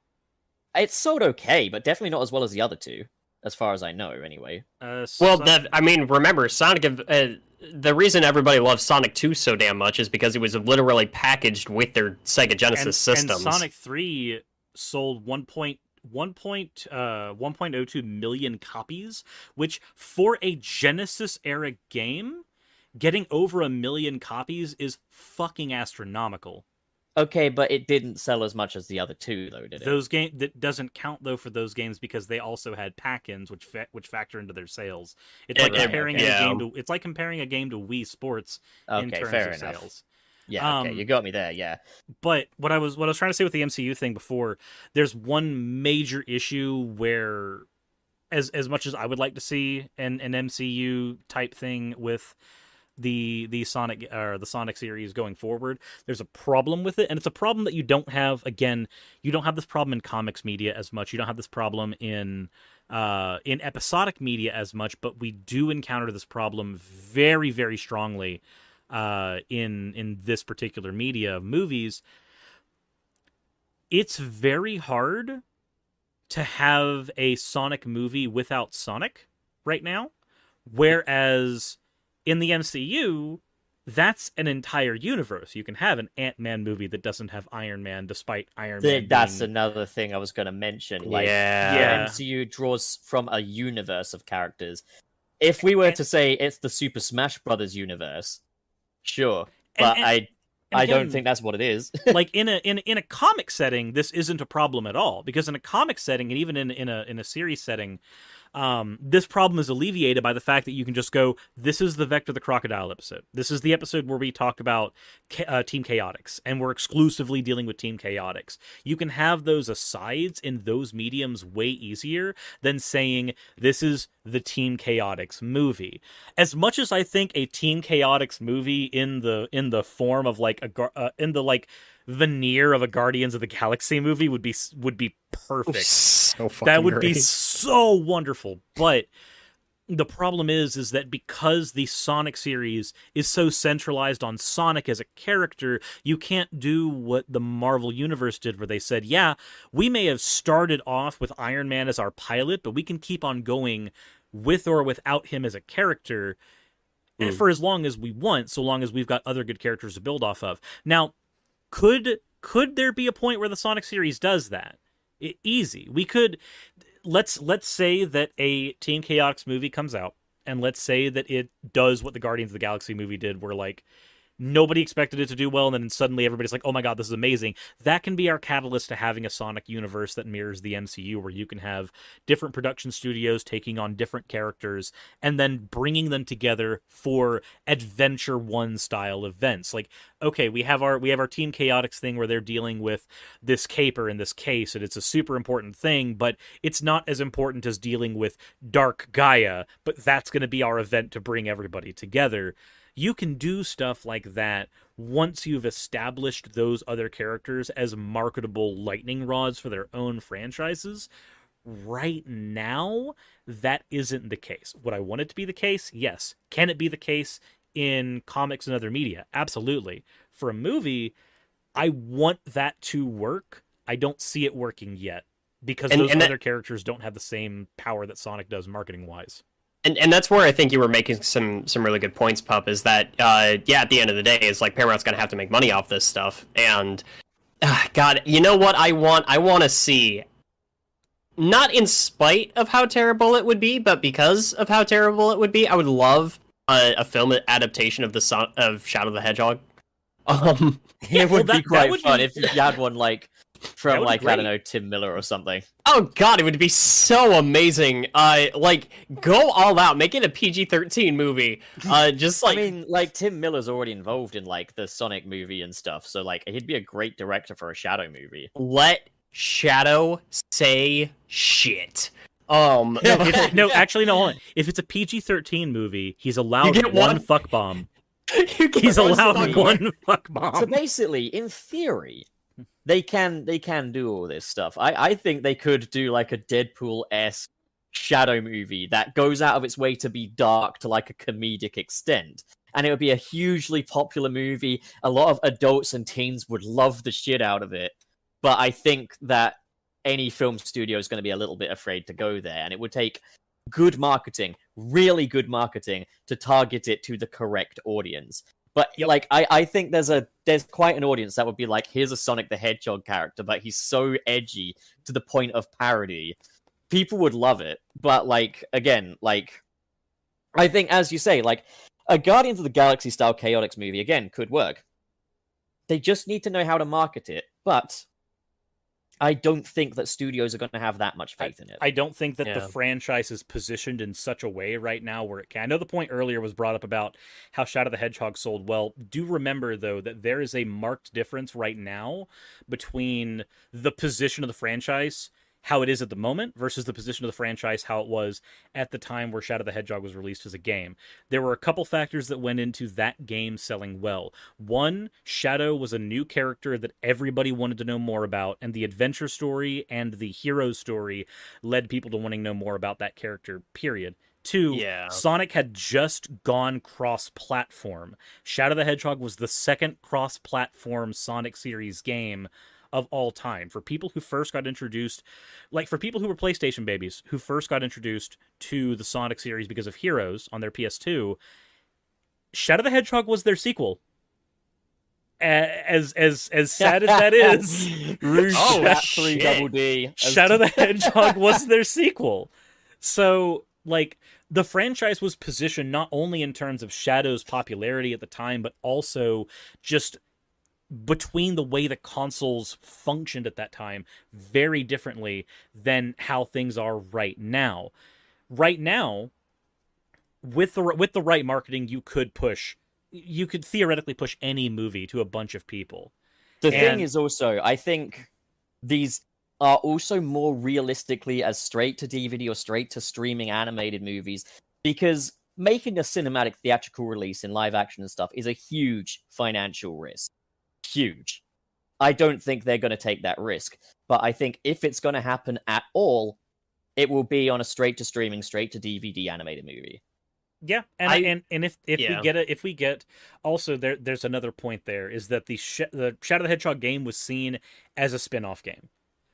It sold okay, but definitely not as well as the other two, as far as I know, anyway. Remember, Sonic... the reason everybody loves Sonic 2 so damn much is because it was literally packaged with their Sega Genesis systems. And Sonic 3 sold 1.02 million copies, which for a Genesis era game, getting over 1 million copies is fucking astronomical. Okay, but it didn't sell as much as the other two, though, did it? That doesn't count though for those games because they also had pack-ins, which factor into their sales. It's like comparing a game to Wii Sports in terms of sales. Yeah, okay, you got me there, yeah. But what I was trying to say with the MCU thing before, there's one major issue where, as much as I would like to see an MCU type thing with the Sonic or the Sonic series going forward, there's a problem with it, and it's a problem that you don't have. Again, you don't have this problem in comics media as much. You don't have this problem in episodic media as much, but we do encounter this problem very, very strongly in this particular media of movies. It's very hard to have a Sonic movie without Sonic right now, whereas in the MCU, that's an entire universe. You can have an Ant-Man movie that doesn't have Iron Man, despite Iron Man. That's another thing I was going to mention. The MCU draws from a universe of characters. If we were to say it's the Super Smash Brothers universe, sure, but I don't think that's what it is. Like in a comic setting, this isn't a problem at all, because in a comic setting and even in a series setting, This problem is alleviated by the fact that you can just go, this is the Vector the Crocodile episode. This is the episode where we talk about Team Chaotix, and we're exclusively dealing with Team Chaotix. You can have those asides in those mediums way easier than saying, this is the Team Chaotix movie. As much as I think a Team Chaotix movie in the form of like in the like veneer of a Guardians of the Galaxy movie would be perfect. So fucking That would be great. so wonderful. But the problem is that because the Sonic series is so centralized on Sonic as a character, you can't do what the Marvel Universe did, where they said, yeah, we may have started off with Iron Man as our pilot, but we can keep on going with or without him as a character for as long as we want, so long as we've got other good characters to build off of. Now, could there be a point where the Sonic series does that? Easy. We could let's say that a Team Chaotix movie comes out, and let's say that it does what the Guardians of the Galaxy movie did, where like nobody expected it to do well, and then suddenly everybody's like, oh my god, this is amazing. That can be our catalyst to having a Sonic universe that mirrors the MCU, where you can have different production studios taking on different characters and then bringing them together for Adventure 1 style events. Like, okay, we have our Team Chaotix thing where they're dealing with this caper in this case, and it's a super important thing, but it's not as important as dealing with Dark Gaia, but that's going to be our event to bring everybody together. You can do stuff like that once you've established those other characters as marketable lightning rods for their own franchises. Right now, that isn't the case. Would I want it to be the case? Yes. Can it be the case in comics and other media? Absolutely. For a movie, I want that to work. I don't see it working yet because those other characters don't have the same power that Sonic does marketing-wise. And that's where I think you were making some really good points, Pup, is that, yeah, at the end of the day, it's like Paramount's going to have to make money off this stuff. And, God, you know what I want? I want to see, not in spite of how terrible it would be, but because of how terrible it would be, I would love a film adaptation of of Shadow the Hedgehog. It would be quite fun be... if you had one like from like, I don't great. know, Tim Miller or something. Oh god, it would be so amazing. Like, go all out, make it a PG-13 movie. Just like, I mean, like Tim Miller's already involved in like the Sonic movie and stuff, so like he'd be a great director for a Shadow movie. let Shadow say shit. No, actually, no, hold on. If it's a PG-13 movie, he's allowed get one one. fuck bomb. He's allowed one fuck bomb. So basically, in theory, they can do all this stuff. I think they could do like a Deadpool-esque Shadow movie that goes out of its way to be dark to like a comedic extent. And it would be a hugely popular movie. A lot of adults and teens would love the shit out of it. But I think that any film studio is going to be a little bit afraid to go there. And it would take good marketing, really good marketing, to target it to the correct audience. But like, I think there's quite an audience that would be like, here's a Sonic the Hedgehog character, but he's so edgy to the point of parody. People would love it. But like, again, like, I think, as you say, like, a Guardians of the Galaxy style Chaotix movie, again, could work. They just need to know how to market it. But I don't think that studios are going to have that much faith in it. I don't think that the franchise is positioned in such a way right now where it can. I know the point earlier was brought up about how Shadow the Hedgehog sold well. Do remember, though, that there is a marked difference right now between the position of the franchise, how it is at the moment, versus the position of the franchise, how it was at the time where Shadow the Hedgehog was released as a game. There were a couple factors that went into that game selling well. One, Shadow was a new character that everybody wanted to know more about, and the adventure story and the hero story led people to wanting to know more about that character, period. Two, Sonic had just gone cross-platform. Shadow the Hedgehog was the second cross-platform Sonic series game of all time. For people who first got introduced, like for people who were PlayStation babies, who first got introduced to the Sonic series because of Heroes on their PS2, Shadow the Hedgehog was their sequel. As sad as that is, Shadow the Hedgehog was their sequel. So, like, the franchise was positioned not only in terms of Shadow's popularity at the time, but also just between the way the consoles functioned at that time very differently than how things are right now. right now, with the right marketing, you could theoretically push any movie to a bunch of people. The thing is also, I think these are also more realistically as straight to DVD or straight to streaming animated movies, because making a cinematic theatrical release in live action and stuff is a huge financial risk. Huge. I don't think they're going to take that risk, but I think if it's going to happen at all, it will be on a straight to streaming, straight to DVD animated movie. Yeah, and if we get also there's another point there, is that the Shadow the Hedgehog game was seen as a spin-off game.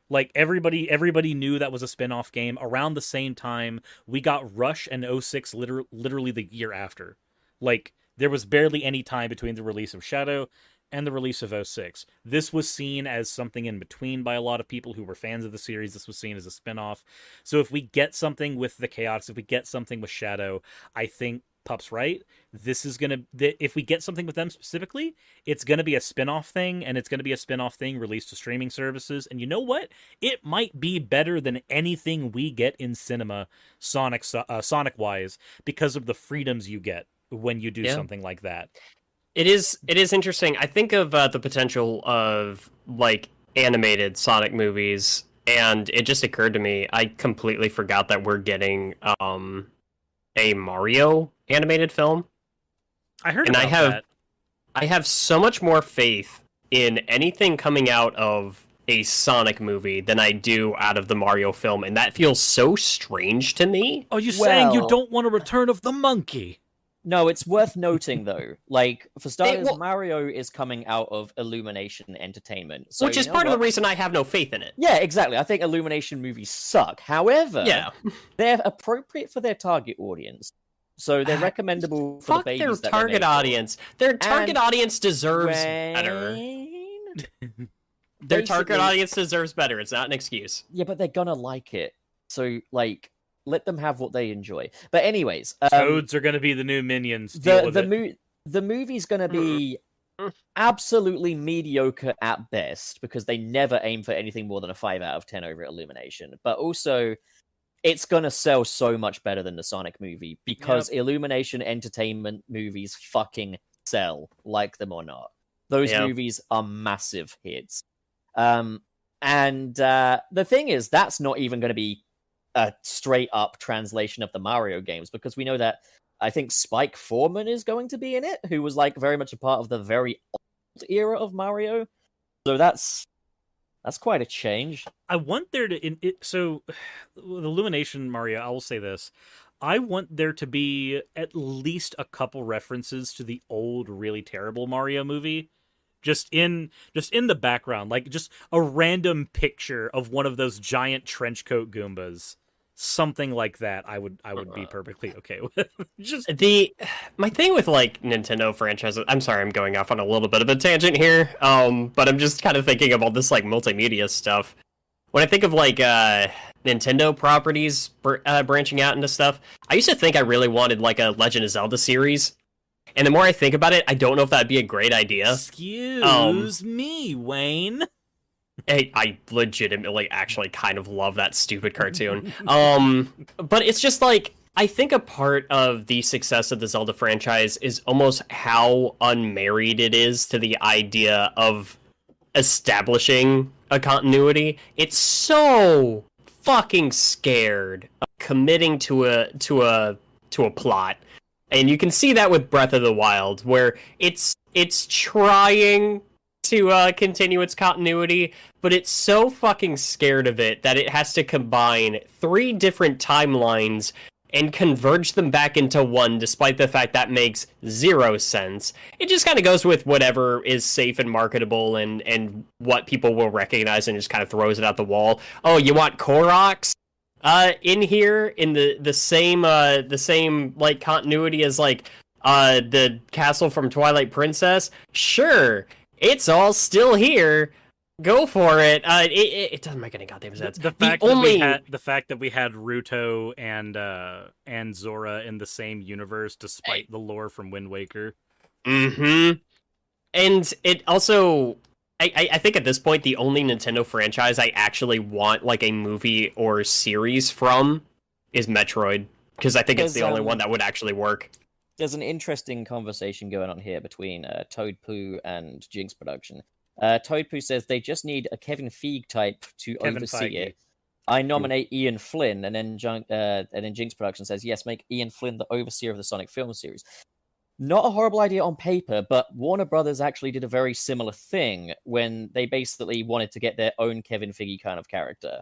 Like everybody knew that was a spin-off game. Around the same time, we got Rush and 06 literally the year after. Like, there was barely any time between the release of Shadow and the release of 06. This was seen as something in between by a lot of people who were fans of the series. This was seen as a spin-off. So if we get something with the Chaotix, if we get something with Shadow, I think Pup's right. This is if we get something with them specifically, it's gonna be a spin-off thing, and it's gonna be a spin-off thing released to streaming services. And you know what? It might be better than anything we get in cinema, Sonic-wise, because of the freedoms you get when you do something like that. It is interesting. I think of the potential of like animated Sonic movies, and it just occurred to me, I completely forgot that we're getting a Mario animated film. I heard about that. I have so much more faith in anything coming out of a Sonic movie than I do out of the Mario film, and that feels so strange to me. Are you saying you don't want a return of the monkey? No, it's worth noting though. Like, for starters, Mario is coming out of Illumination Entertainment, so which is part of the reason I have no faith in it. Yeah, exactly. I think Illumination movies suck. However, they're appropriate for their target audience, so they're recommendable for the babies. Their target audience. Their target audience deserves better. Their target audience deserves better. It's not an excuse. Yeah, but they're gonna like it. So, like, let them have what they enjoy. But anyways, Toads are going to be the new minions. The movie's going to be absolutely mediocre at best, because they never aim for anything more than a 5 out of 10 over at Illumination. But also, it's going to sell so much better than the Sonic movie, because Illumination Entertainment movies fucking sell, like them or not. Those movies are massive hits. And the thing is, that's not even going to be a straight up translation of the Mario games, because we know that I think Spike Foreman is going to be in it, who was like very much a part of the very old era of Mario. So that's quite a change. I want there to so the Illumination Mario, I will say this. I want there to be at least a couple references to the old really terrible Mario movie. Just in the background, like just a random picture of one of those giant trench coat Goombas, something like that. I would be perfectly okay with. Just my thing with like Nintendo franchises. I'm sorry, I'm going off on a little bit of a tangent here. But I'm just kind of thinking of all this like multimedia stuff. When I think of like Nintendo properties branching out into stuff, I used to think I really wanted like a Legend of Zelda series. And the more I think about it, I don't know if that'd be a great idea. Excuse me, Wayne. Hey, I legitimately actually kind of love that stupid cartoon. But it's just like, I think a part of the success of the Zelda franchise is almost how unmarried it is to the idea of establishing a continuity. It's so fucking scared of committing to a plot. And you can see that with Breath of the Wild, where it's trying to continue its continuity, but it's so fucking scared of it that it has to combine 3 different timelines and converge them back into one, despite the fact that makes 0 sense. It just kind of goes with whatever is safe and marketable and what people will recognize, and just kind of throws it out the wall. Oh, you want Koroks? In here, in the same like continuity as like the castle from Twilight Princess. Sure, it's all still here. Go for it. It doesn't make any goddamn sense. The fact that we had Ruto and Zora in the same universe, despite the lore from Wind Waker. Mm-hmm. And it also, I think at this point, the only Nintendo franchise I actually want like a movie or series from is Metroid, because I think it's the There's, only one that would actually work. There's an interesting conversation going on here between Toad Poo and Jinx Production. Toad Poo says they just need a Kevin Feige type to Kevin oversee Feige. it. I nominate Ian Flynn, and then Jinx Production says, yes, make Ian Flynn the overseer of the Sonic film series. Not a horrible idea on paper, but Warner Brothers actually did a very similar thing when they basically wanted to get their own Kevin Feige kind of character.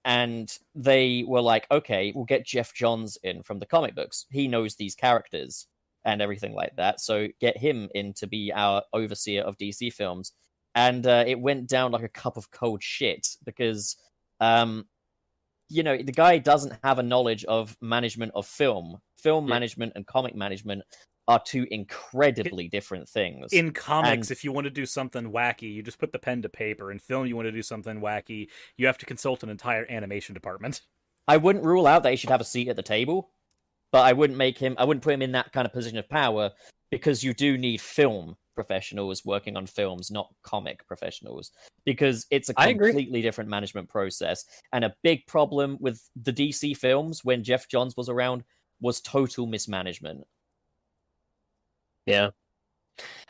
And they were like, okay, we'll get Jeff Johns in from the comic books. He knows these characters and everything like that. So get him in to be our overseer of DC films. And it went down like a cup of cold shit because, the guy doesn't have a knowledge of management of film. Film management and comic management are two incredibly different things. In comics, if you want to do something wacky, you just put the pen to paper. In film, you want to do something wacky, you have to consult an entire animation department. I wouldn't rule out that he should have a seat at the table, but I wouldn't put him in that kind of position of power, because you do need film professionals working on films, not comic professionals, because it's a completely different management process. And a big problem with the DC films when Jeff Johns was around was total mismanagement. Yeah.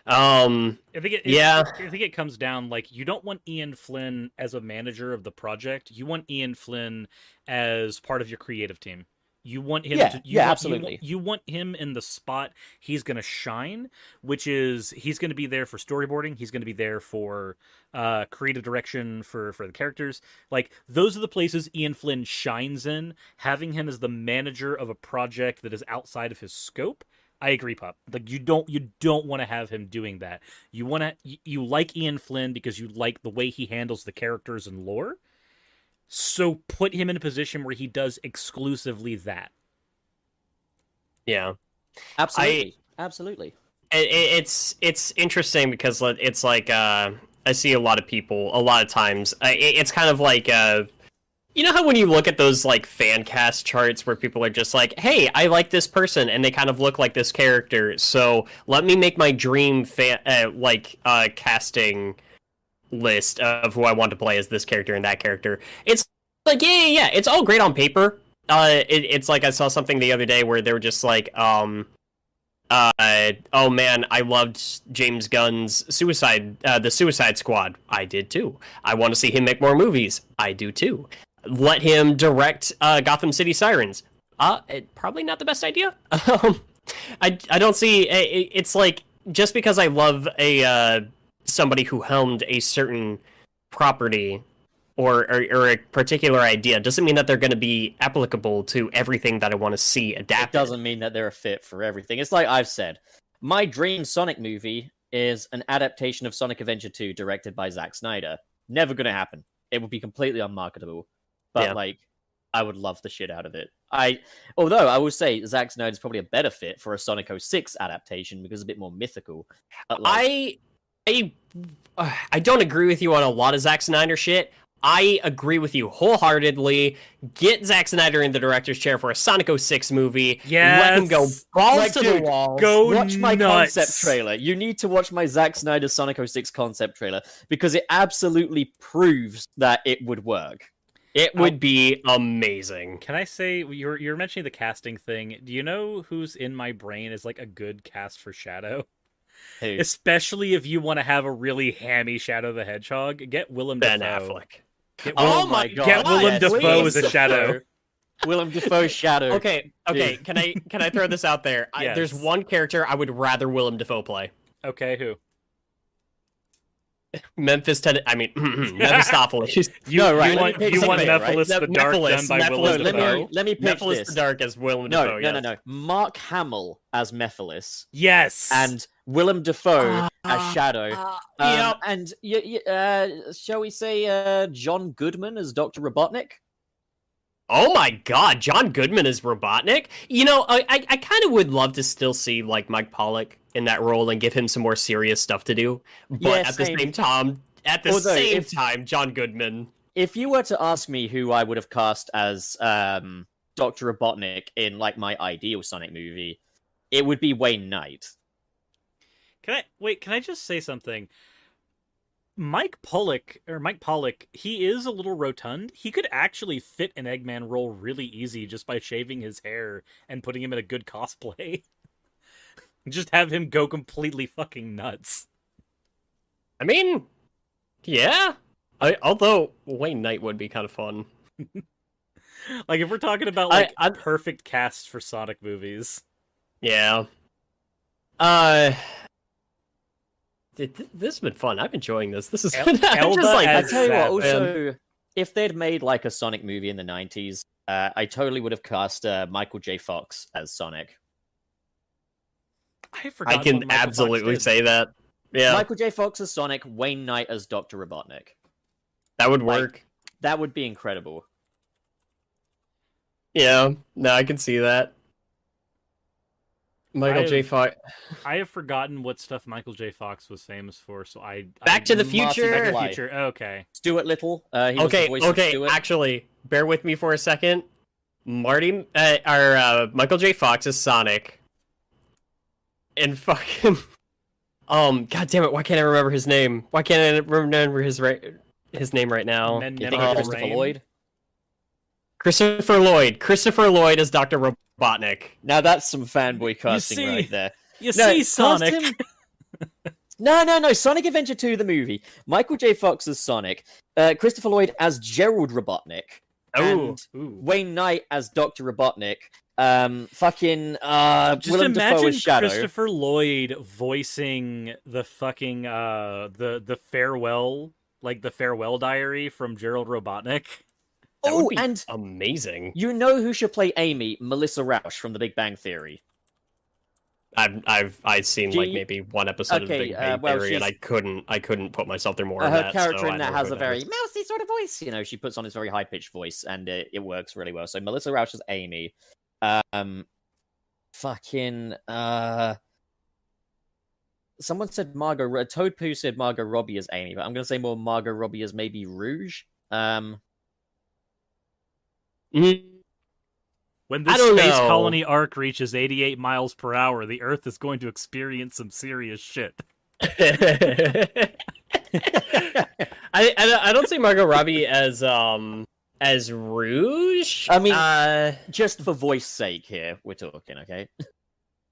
I think it comes down, like, you don't want Ian Flynn as a manager of the project. You want Ian Flynn as part of your creative team. You want him absolutely. You want him in the spot he's going to shine, which is he's going to be there for storyboarding. He's going to be there for creative direction for the characters. Like, those are the places Ian Flynn shines in. Having him as the manager of a project that is outside of his scope, I agree, Pup. Like, you don't want to have him doing that. You like Ian Flynn because you like the way he handles the characters and lore. So put him in a position where he does exclusively that. Yeah, absolutely. It's interesting because it's like I see a lot of people a lot of times. It's kind of like you know how when you look at those like fan cast charts where people are just like, hey, I like this person and they kind of look like this character, so let me make my dream casting list of who I want to play as this character and that character. It's like, yeah, it's all great on paper. It's like I saw something the other day where they were just like, oh man, I loved James Gunn's the Suicide Squad. I did too. I want to see him make more movies. I do too. Let him direct Gotham City Sirens. Probably not the best idea. I don't see. It's like, just because I love somebody who helmed a certain property or a particular idea doesn't mean that they're going to be applicable to everything that I want to see adapted. It doesn't mean that they're a fit for everything. It's like I've said, my dream Sonic movie is an adaptation of Sonic Adventure 2 directed by Zack Snyder. Never going to happen. It would be completely unmarketable. But, I would love the shit out of it. Although I will say Zack Snyder is probably a better fit for a Sonic 06 adaptation because it's a bit more mythical. But, I don't agree with you on a lot of Zack Snyder shit. I agree with you wholeheartedly. Get Zack Snyder in the director's chair for a Sonic 06 movie. Yes. Let him go balls to the walls. Watch my concept trailer. You need to watch my Zack Snyder Sonic 06 concept trailer because it absolutely proves that it would work. It would be amazing. Can I say, you're mentioning the casting thing. Do you know who's in my brain is like a good cast for Shadow? Who? Especially if you want to have a really hammy Shadow the Hedgehog, get Willem Ben Dafoe. Affleck. Oh my god! Get Willem Dafoe as a Shadow. Willem Dafoe's Shadow. Okay. Dude. Can I throw this out there? Yes. There's one character I would rather Willem Dafoe play. Okay, who? Mephistopheles. You want Mephiles the Dark done by Willem Dafoe? Let me pitch Mephiles this. the Dark as Willem Dafoe. No. Mark Hamill as Mephiles. Yes. And Willem Dafoe as Shadow. Yep. And shall we say John Goodman as Dr. Robotnik? Oh my god, John Goodman is Robotnik? You know, I kind of would love to still see, like, Mike Pollock in that role and give him some more serious stuff to do. But at the same time, John Goodman. If you were to ask me who I would have cast as Dr. Robotnik in, like, my ideal Sonic movie, it would be Wayne Knight. Can I just say something? Mike Pollock, he is a little rotund. He could actually fit an Eggman role really easy just by shaving his hair and putting him in a good cosplay. Just have him go completely fucking nuts. I mean, yeah. Although Wayne Knight would be kind of fun. Like, if we're talking about like perfect cast for Sonic movies. Yeah. This has been fun. I'm enjoying this. This is Elba I as tell you what, Zap, also, if they'd made like a Sonic movie in the 90s, I totally would have cast Michael J. Fox as Sonic. I can absolutely say that. Yeah. Michael J. Fox as Sonic, Wayne Knight as Dr. Robotnik. That would work. That would be incredible. Yeah. No, I can see that. Michael J. Fox. I have forgotten what stuff Michael J. Fox was famous for, so Back to the Future. Back to the Future. Okay. Stuart Little. He was the voice of Stuart. Actually, bear with me for a second. Michael J. Fox is Sonic. And fucking god damn it, why can't I remember his name? Why can't I remember his name right now? You think of Christopher Lloyd? Christopher Lloyd is Dr. Robotnik. Now that's some fanboy casting right there. You see, Sonic. No. Sonic Adventure 2, the movie. Michael J. Fox as Sonic. Christopher Lloyd as Gerald Robotnik. And Wayne Knight as Dr. Robotnik. Just Willem Dafoe imagine as Shadow. Christopher Lloyd voicing the fucking the farewell, like the farewell diary from Gerald Robotnik. That would be and amazing. You know who should play Amy? Melissa Rauch from The Big Bang Theory. I've seen like maybe one episode of The Big Bang Theory, and I couldn't put myself through more. Her character in that has a very mousy sort of voice. You know, she puts on this very high pitched voice, and it works really well. So Melissa Rauch is Amy. Someone said Margot. Toad Poo said Margot Robbie as Amy, but I'm gonna say more Margot Robbie as maybe Rouge. When this space colony arc reaches 88 miles per hour, the Earth is going to experience some serious shit. I don't see Margot Robbie as Rouge. I mean, just for voice sake here, we're talking, okay?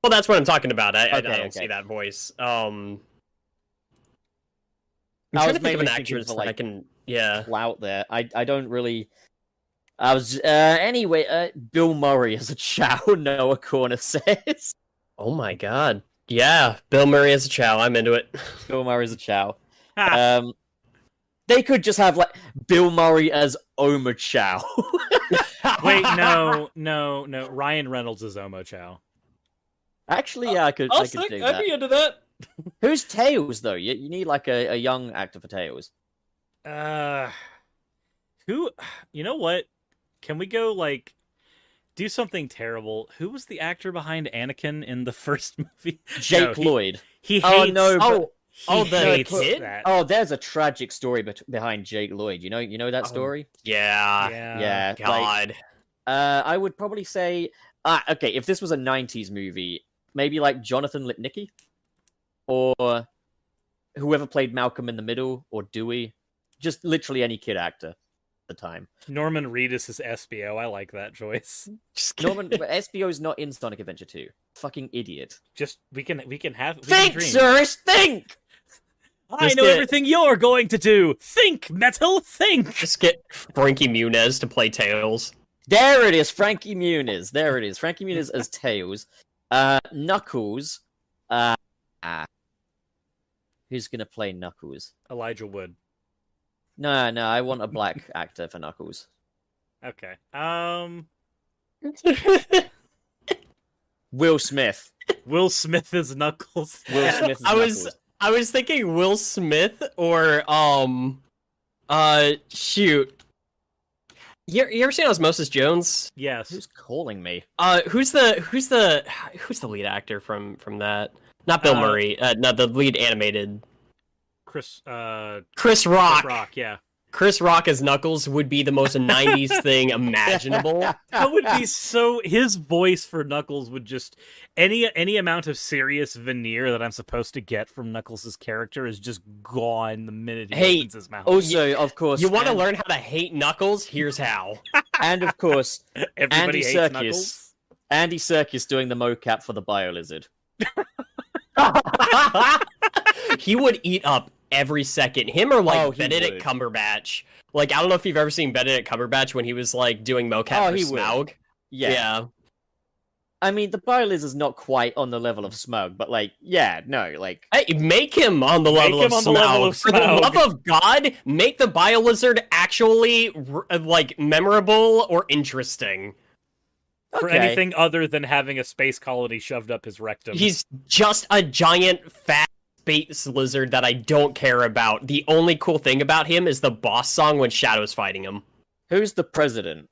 Well, that's what I'm talking about. I don't see that voice. I'm trying to think of an actress that I can, clout there. I don't really. I was anyway. Bill Murray as a Chow. Noah Corner says. Oh my god! Yeah, Bill Murray as a Chow. I'm into it. Bill Murray as a Chow. They could just have like Bill Murray as Oma Chow. Wait, no. Ryan Reynolds as Omo Chow. Actually, yeah, I could do that. I'd be into that. Who's Tails though? You need like a young actor for Tails. Who? You know what? Can we go like do something terrible? Who was the actor behind Anakin in the first movie? Jake Lloyd. He hates. The kid. Oh, there's a tragic story behind Jake Lloyd. You know that story? Yeah. God. Like, I would probably say, okay, if this was a '90s movie, maybe like Jonathan Lipnicki, or whoever played Malcolm in the Middle, or Dewey, just literally any kid actor. The time. Norman Reedus is SBO. I like that choice. SBO is not in Sonic Adventure 2. Fucking idiot. Just we can have. Think, Cyrus, think. I know everything you're going to do. Think, Metal, think. Just get Frankie Muniz to play Tails. There it is, Frankie Muniz. There it is, Frankie Muniz as Tails. Knuckles. Who's gonna play Knuckles? Elijah Wood. No, I want a black actor for Knuckles. Okay. Will Smith. Will Smith is Knuckles. Will Smith is Knuckles. I was thinking Will Smith or shoot. You ever seen Osmosis Jones? Yes. Who's calling me? Who's the lead actor from that? Not Bill Murray. Not the lead animated. Chris Rock. Chris Rock, yeah. Chris Rock as Knuckles would be the most 90s thing imaginable. That would be so. His voice for Knuckles would just any amount of serious veneer that I'm supposed to get from Knuckles' character is just gone the minute he opens his mouth. Also, of course, You want to learn how to hate Knuckles? Here's how. and of course, Everybody Andy hates Serkis. Knuckles. Andy Serkis doing the mocap for the Biolizard. He would eat up every second. Him or like he Benedict would. Cumberbatch. Like, I don't know if you've ever seen Benedict Cumberbatch when he was like doing mocap for he would. Smaug. Yeah. I mean, the Biolizard's not quite on the level of Smaug, but like, Hey, make him on the level of Smaug. For the love of God, make the Biolizard actually like memorable or interesting. For Okay. anything other than having a space colony shoved up his rectum. He's just a giant fat space lizard that I don't care about. The only cool thing about him is the boss song when Shadow's fighting him. who's the president?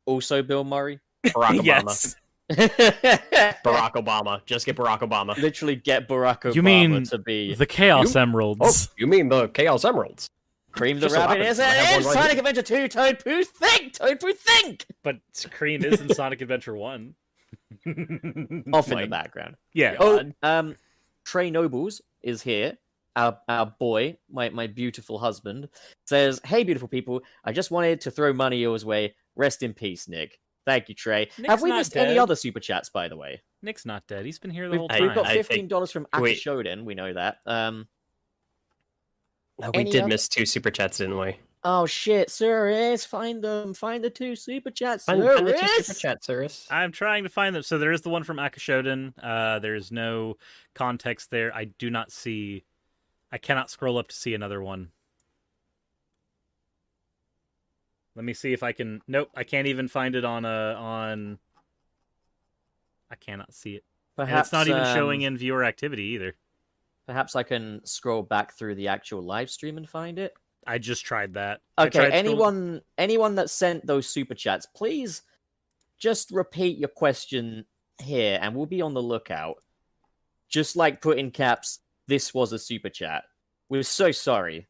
Also Bill Murray? Barack Obama. Yes. Barack Obama. Just get Barack Obama. Literally get Barack Obama You mean to be The Chaos You- Emeralds. Oh, you mean the Chaos Emeralds? Cream the just so Rabbit. happens Is I have it one in right Sonic here. Adventure 2? Toad Pooh, think! Toad Pooh, think! But Cream is in Sonic Adventure 1. Off in the Fine. background. Yeah. Oh, Trey Nobles is here. Our boy, my beautiful husband, says, "Hey, beautiful people, I just wanted to throw money your way. Rest in peace, Nick." Thank you, Trey. Nick's Have we not missed any dead. other super chats, by the way? Nick's not dead. He's been here the We've, whole I- time. we've got I think- $15 from wait. Akashoden. We know that. No, we Any did other- miss 2 super chats, didn't we? Oh shit, Cyrus, find them. Find the 2 super chats, Find Cyrus. the 2 super chats, Cyrus. I'm trying to find them. So there is the one from Akashoden. There's no context there. I do not see. I cannot scroll up to see another one. Let me see if I can. Nope, I can't even find it on on. I cannot see it. And Perhaps it's not even showing in viewer activity either. Perhaps I can scroll back through the actual live stream and find it. I just tried that. I Okay, tried scrolling- anyone that sent those super chats, please just repeat your question here, and we'll be on the lookout. Just like put in caps, this was a super chat. We're so sorry.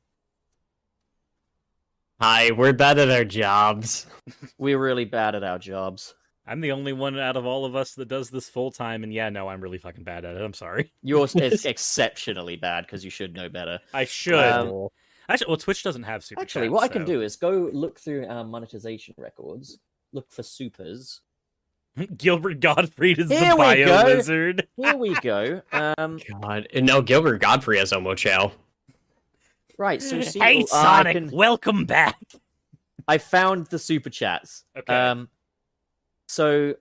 Hi, we're bad at our jobs. We're really bad at our jobs. I'm the only one out of all of us that does this full time, and yeah, no, I'm really fucking bad at it. I'm sorry. Yours is exceptionally bad because you should know better. I should. Actually, well, Twitch doesn't have super Actually, chats, what I can so- do is go look through our monetization records, look for supers. Gilbert Gottfried is Here the we bio go. lizard. Here we go. God. No, Gilbert Godfrey has Omo Chow. Right, so see, Hey, I Sonic, can- welcome back. I found the super chats. Okay. So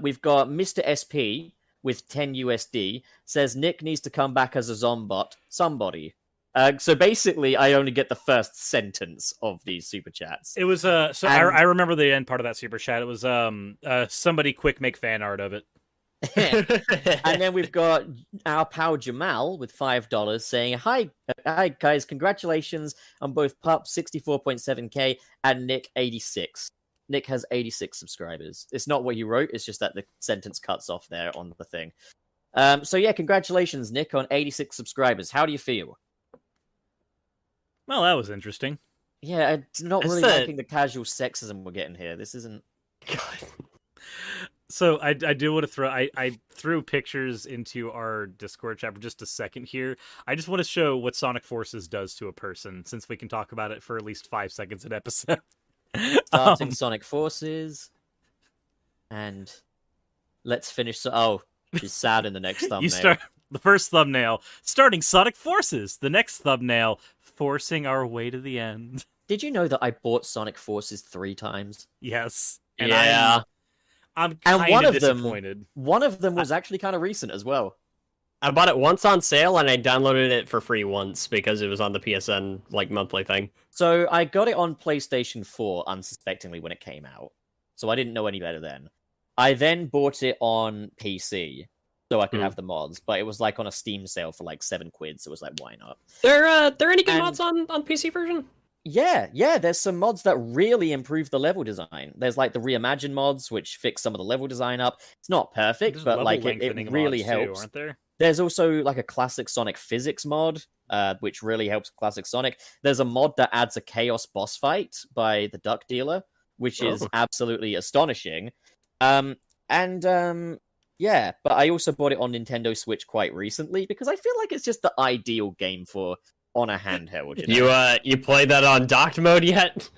we've got Mr. SP with 10 USD says Nick needs to come back as a zombot. Somebody. So basically, I only get the first sentence of these super chats. It was so and- I remember the end part of that super chat. It was somebody quick make fan art of it. And then we've got our pal Jamal with $5 saying, Hi guys, congratulations on both Pup 64.7k and Nick 86. Nick has 86 subscribers. It's not what he wrote, it's just that the sentence cuts off there on the thing. So yeah, congratulations, Nick, on 86 subscribers. How do you feel? Well, that was interesting. Yeah, I'm not It's really the- liking the casual sexism we're getting here. This isn't... So I do want to throw I threw pictures into our Discord chat for just a second here. I just want to show what Sonic Forces does to a person, since we can talk about it for at least 5 seconds an episode. Starting Sonic Forces. And let's finish... Oh, she's sad in the next thumbnail. You start the first thumbnail starting Sonic Forces. The next thumbnail forcing our way to the end. Did you know that I bought Sonic Forces 3 times? Yes. And Yeah. I'm And kind one of of them- disappointed. One of them was actually kind of recent as well. I bought it once on sale and I downloaded it for free once because it was on the PSN like monthly thing. So I got it on PlayStation 4 unsuspectingly when it came out. So I didn't know any better then. I then bought it on PC so I could Hmm. have the mods, but it was like on a Steam sale for like £7, so it was like, why not? There any good And- mods on PC version? Yeah, there's some mods that really improve the level design. There's like the Reimagine mods, which fix some of the level design up. It's not perfect, There's but level like it lengthening really mods too, helps. aren't there? There's also like a classic Sonic physics mod, which really helps classic Sonic. There's a mod that adds a chaos boss fight by the Duck Dealer, which is absolutely astonishing. Yeah, but I also bought it on Nintendo Switch quite recently because I feel like it's just the ideal game for on a handheld. You played that on docked mode yet?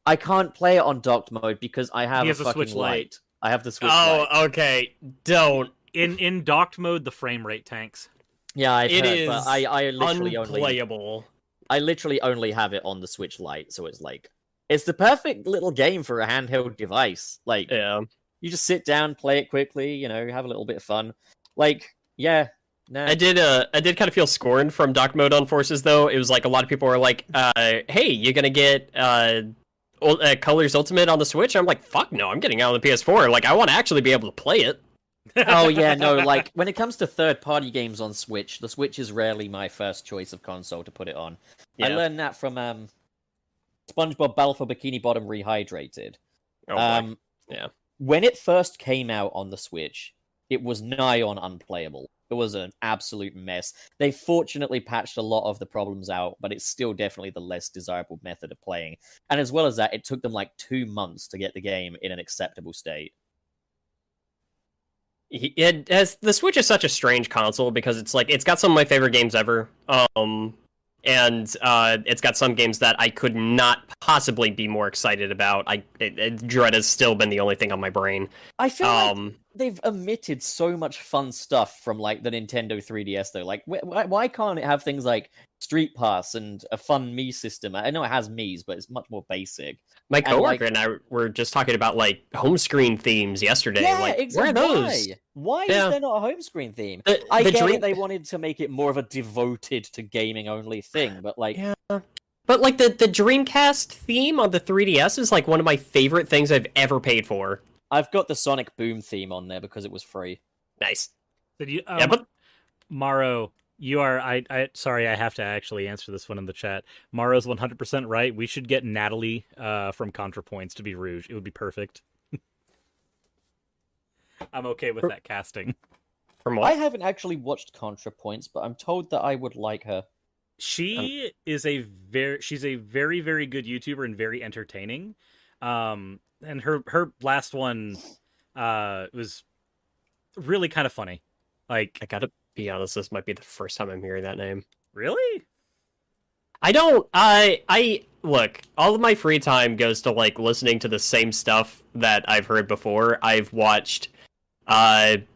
I can't play it on docked mode because I have He a has a fucking Switch Lite. I have the Switch Oh, Lite. okay. Don't. In docked mode, the frame rate tanks. Yeah, I've It heard, is but I literally unplayable. I literally only have it on the Switch Lite, so it's like it's the perfect little game for a handheld device. Like, Yeah. you just sit down, play it quickly, you know, have a little bit of fun. Like, yeah, no. I did kind of feel scorned from dock mode on Forces though. It was like a lot of people were like, "Hey, you're gonna get Colors Ultimate on the Switch?" I'm like, "Fuck no, I'm getting out on the PS4. Like, I want to actually be able to play it." Oh yeah, no, like when it comes to third-party games on Switch, the Switch is rarely my first choice of console to put it on. I Yeah. learned that from SpongeBob Battle for Bikini Bottom Rehydrated. Oh, boy. Yeah. When it first came out on the Switch, it was nigh on unplayable. It was an absolute mess. They fortunately patched a lot of the problems out, but it's still definitely the less desirable method of playing. And as well as that, it took them like 2 months to get the game in an acceptable state. The Switch is such a strange console because it's like it's got some of my favorite games ever, and it's got some games that I could not possibly be more excited about. Dread has still been the only thing on my brain. I feel like they've omitted so much fun stuff from like the Nintendo 3DS though. Like, why can't it have things like Street Pass and a fun Mii system? I know it has Mii's, but it's much more basic. My coworker and I were just talking about like home screen themes yesterday. Yeah, like, exactly. where are those? Why is there not a home screen theme? I get it, they wanted to make it more of a devoted to gaming only thing, but like, yeah. But like the Dreamcast theme on the 3DS is like one of my favorite things I've ever paid for. I've got the Sonic Boom theme on there because it was free. Nice. Yeah, but Maro, you are. Sorry, I have to actually answer this one in the chat. Maro's 100% right. We should get Natalie from ContraPoints to be Rouge. It would be perfect. I'm okay with that casting. From what? I haven't actually watched ContraPoints, but I'm told that I would like her. She's a very, very good YouTuber and very entertaining. And her last one was really kind of funny. Like, I gotta be honest, this might be the first time I'm hearing that name. Really? I look, all of my free time goes to like listening to the same stuff that I've heard before. I've watched Steak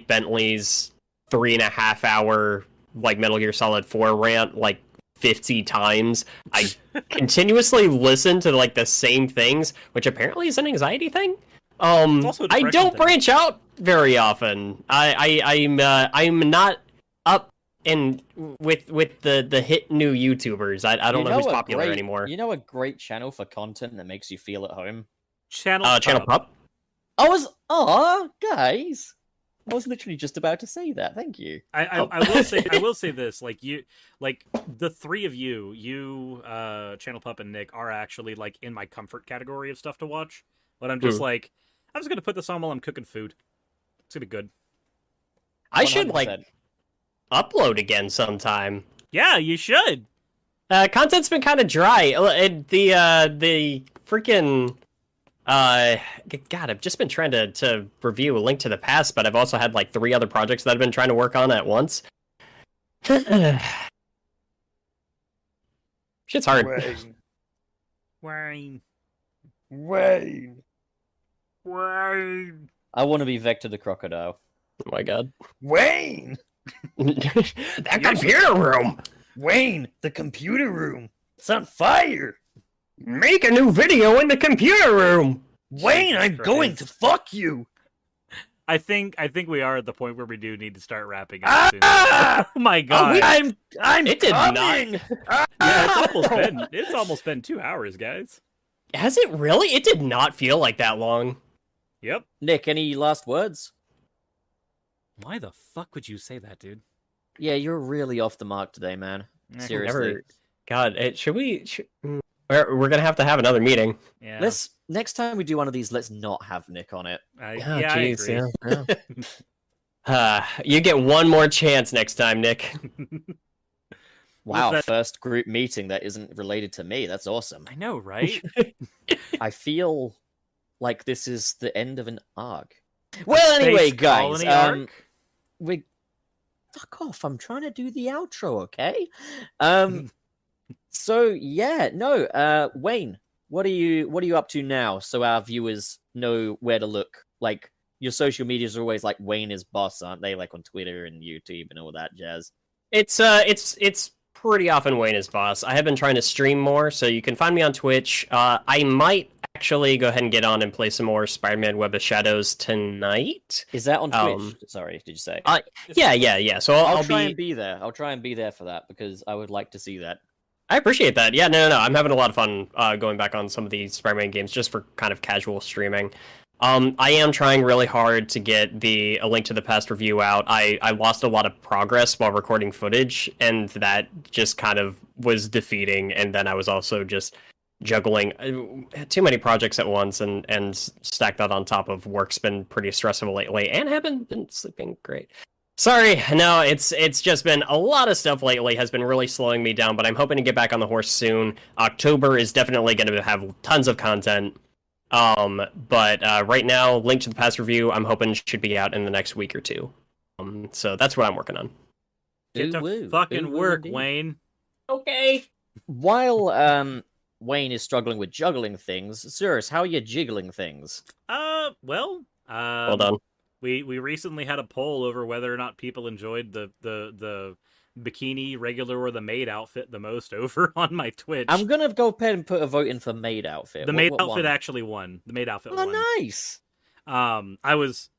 Bentley's 3.5 hour like Metal Gear Solid 4 rant like 50 times. I continuously listen to like the same things, which apparently is an anxiety thing. I don't branch out very often. I'm not up and with the hit new YouTubers. I don't know who's popular anymore. You know a great channel for content that makes you feel at home? Channel Pup. Guys. I was literally just about to say that. Thank you. I will say this. Like the three of you, Channel Pup and Nick are actually like in my comfort category of stuff to watch. But I'm just like, I'm just gonna put this on while I'm cooking food. It's gonna be good. I should like upload again sometime. Yeah, you should. Content's been kind of dry. The freaking God, I've just been trying to review A Link to the Past, but I've also had like 3 other projects that I've been trying to work on at once. Shit's hard. Wayne. I want to be Vector the Crocodile. Oh my god. Wayne! That computer room! Wayne, the computer room. It's on fire. Make a new video in the computer room! Wayne, I'm going to fuck you. I think we are at the point where we do need to start wrapping up soon. Oh my god. I'm It did coming. not. Yeah, it's almost been 2 hours, guys. Has it really? It did not feel like that long. Yep. Nick, any last words? Why the fuck would you say that, dude? Yeah, you're really off the mark today, man. Seriously. God, we're gonna have to have another meeting. Yeah. Next time we do one of these, let's not have Nick on it. I agree. Yeah. You get one more chance next time, Nick. Wow, that- first group meeting that isn't related to me. That's awesome. I know, right? I feel like this is the end of an arc. Well, anyway, Space guys, colony arc? we fuck off. I'm trying to do the outro, okay? So yeah, no, Wayne, what are you up to now so our viewers know where to look? Like your social medias are always like Wayne is boss, aren't they? Like on Twitter and YouTube and all that jazz. It's pretty often Wayne is boss. I have been trying to stream more, so you can find me on Twitch. I might actually go ahead and get on and play some more Spider-Man Web of Shadows tonight. Is that on Twitch? Sorry, did you say? Yeah. So I'll I'll try be. and be there. I'll try and be there for that because I would like to see that. I appreciate that. Yeah, no. I'm having a lot of fun going back on some of these Spider-Man games just for kind of casual streaming. I am trying really hard to get A Link to the Past review out. I lost a lot of progress while recording footage, and that just kind of was defeating. And then I was also just juggling too many projects at once, and stack that on top of work's been pretty stressful lately, and haven't been sleeping great. Sorry, no, it's just been a lot of stuff lately has been really slowing me down, but I'm hoping to get back on the horse soon. October is definitely going to have tons of content. But right now, Link to the Past review, I'm hoping should be out in the next week or two. So that's what I'm working on. Get to Ooh-woo. fucking Ooh-woo work, indeed. Wayne. Okay. While Wayne is struggling with juggling things, Cyrus, how are you jiggling things? Well, Well done. We recently had a poll over whether or not people enjoyed the bikini, regular, or the maid outfit the most over on my Twitch. I'm gonna go ahead and put a vote in for maid outfit. The What- maid what outfit one? actually won. The maid outfit Oh, won. nice. I was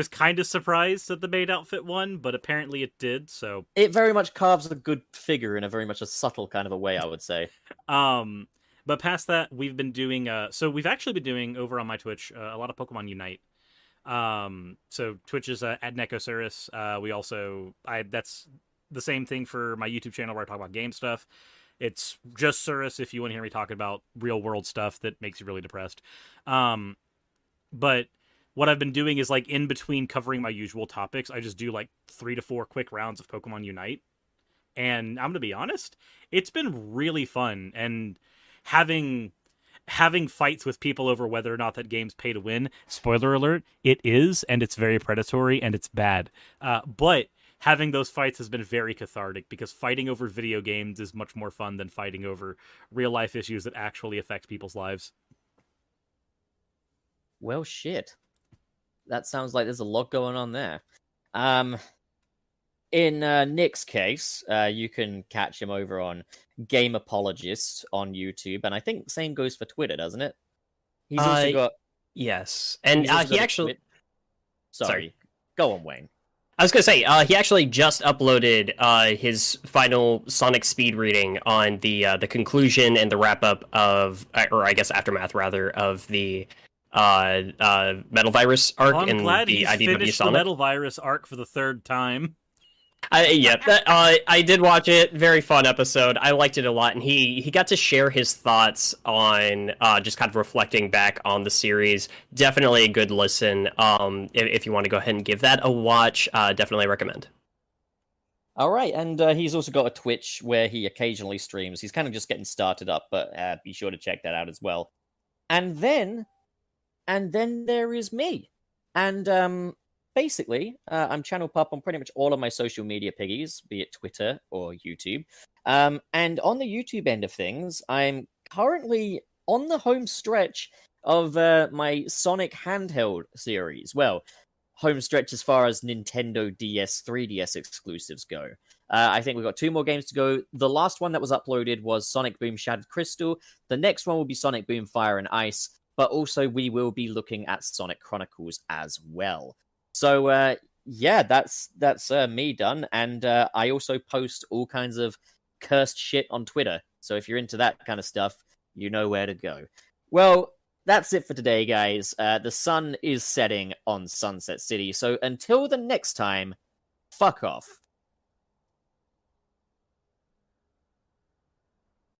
kind of surprised that the maid outfit won, but apparently it did. So, It very much carves a good figure in a very much a subtle kind of a way, I would say. but past that, we've been doing. So we've actually been doing over on my Twitch a lot of Pokemon Unite. So Twitch is at Necosaurus. We also that's the same thing for my YouTube channel where I talk about game stuff. It's just Surus if you want to hear me talking about real world stuff that makes you really depressed. But what I've been doing is like in between covering my usual topics, I just do like 3 to 4 quick rounds of Pokemon Unite. And I'm gonna be honest, it's been really fun, and having fights with people over whether or not that game's pay to win. Spoiler alert, it is, and it's very predatory and it's bad. But having those fights has been very cathartic because fighting over video games is much more fun than fighting over real life issues that actually affect people's lives. Well, shit. That sounds like there's a lot going on there. In Nick's case, you can catch him over on Game Apologist on YouTube, and I think same goes for Twitter, doesn't it? He's also got. Yes, and he's also he got a actually. Sorry. Go on, Wayne. I was gonna say, he actually just uploaded his final Sonic speed reading on the conclusion and the wrap up of, or I guess aftermath rather, of the Metal Virus arc I'm in glad the he's IDW finished Sonic. the Metal Virus arc for the 3rd time. I did watch it. Very fun episode. I liked it a lot, and he got to share his thoughts on just kind of reflecting back on the series. Definitely a good listen. If you want to go ahead and give that a watch, definitely recommend. All right, and he's also got a Twitch where he occasionally streams. He's kind of just getting started up, but be sure to check that out as well. And then there is me, and basically, I'm Channel Pup on pretty much all of my social media piggies, be it Twitter or YouTube. And on the YouTube end of things, I'm currently on the home stretch of my Sonic handheld series. Well, home stretch as far as Nintendo DS, 3DS exclusives go. I think we've got 2 more games to go. The last one that was uploaded was Sonic Boom Shattered Crystal. The next one will be Sonic Boom Fire and Ice, but also we will be looking at Sonic Chronicles as well. So, yeah, that's me done. And I also post all kinds of cursed shit on Twitter. So if you're into that kind of stuff, you know where to go. Well, that's it for today, guys. The sun is setting on Sunset City. So until the next time, fuck off.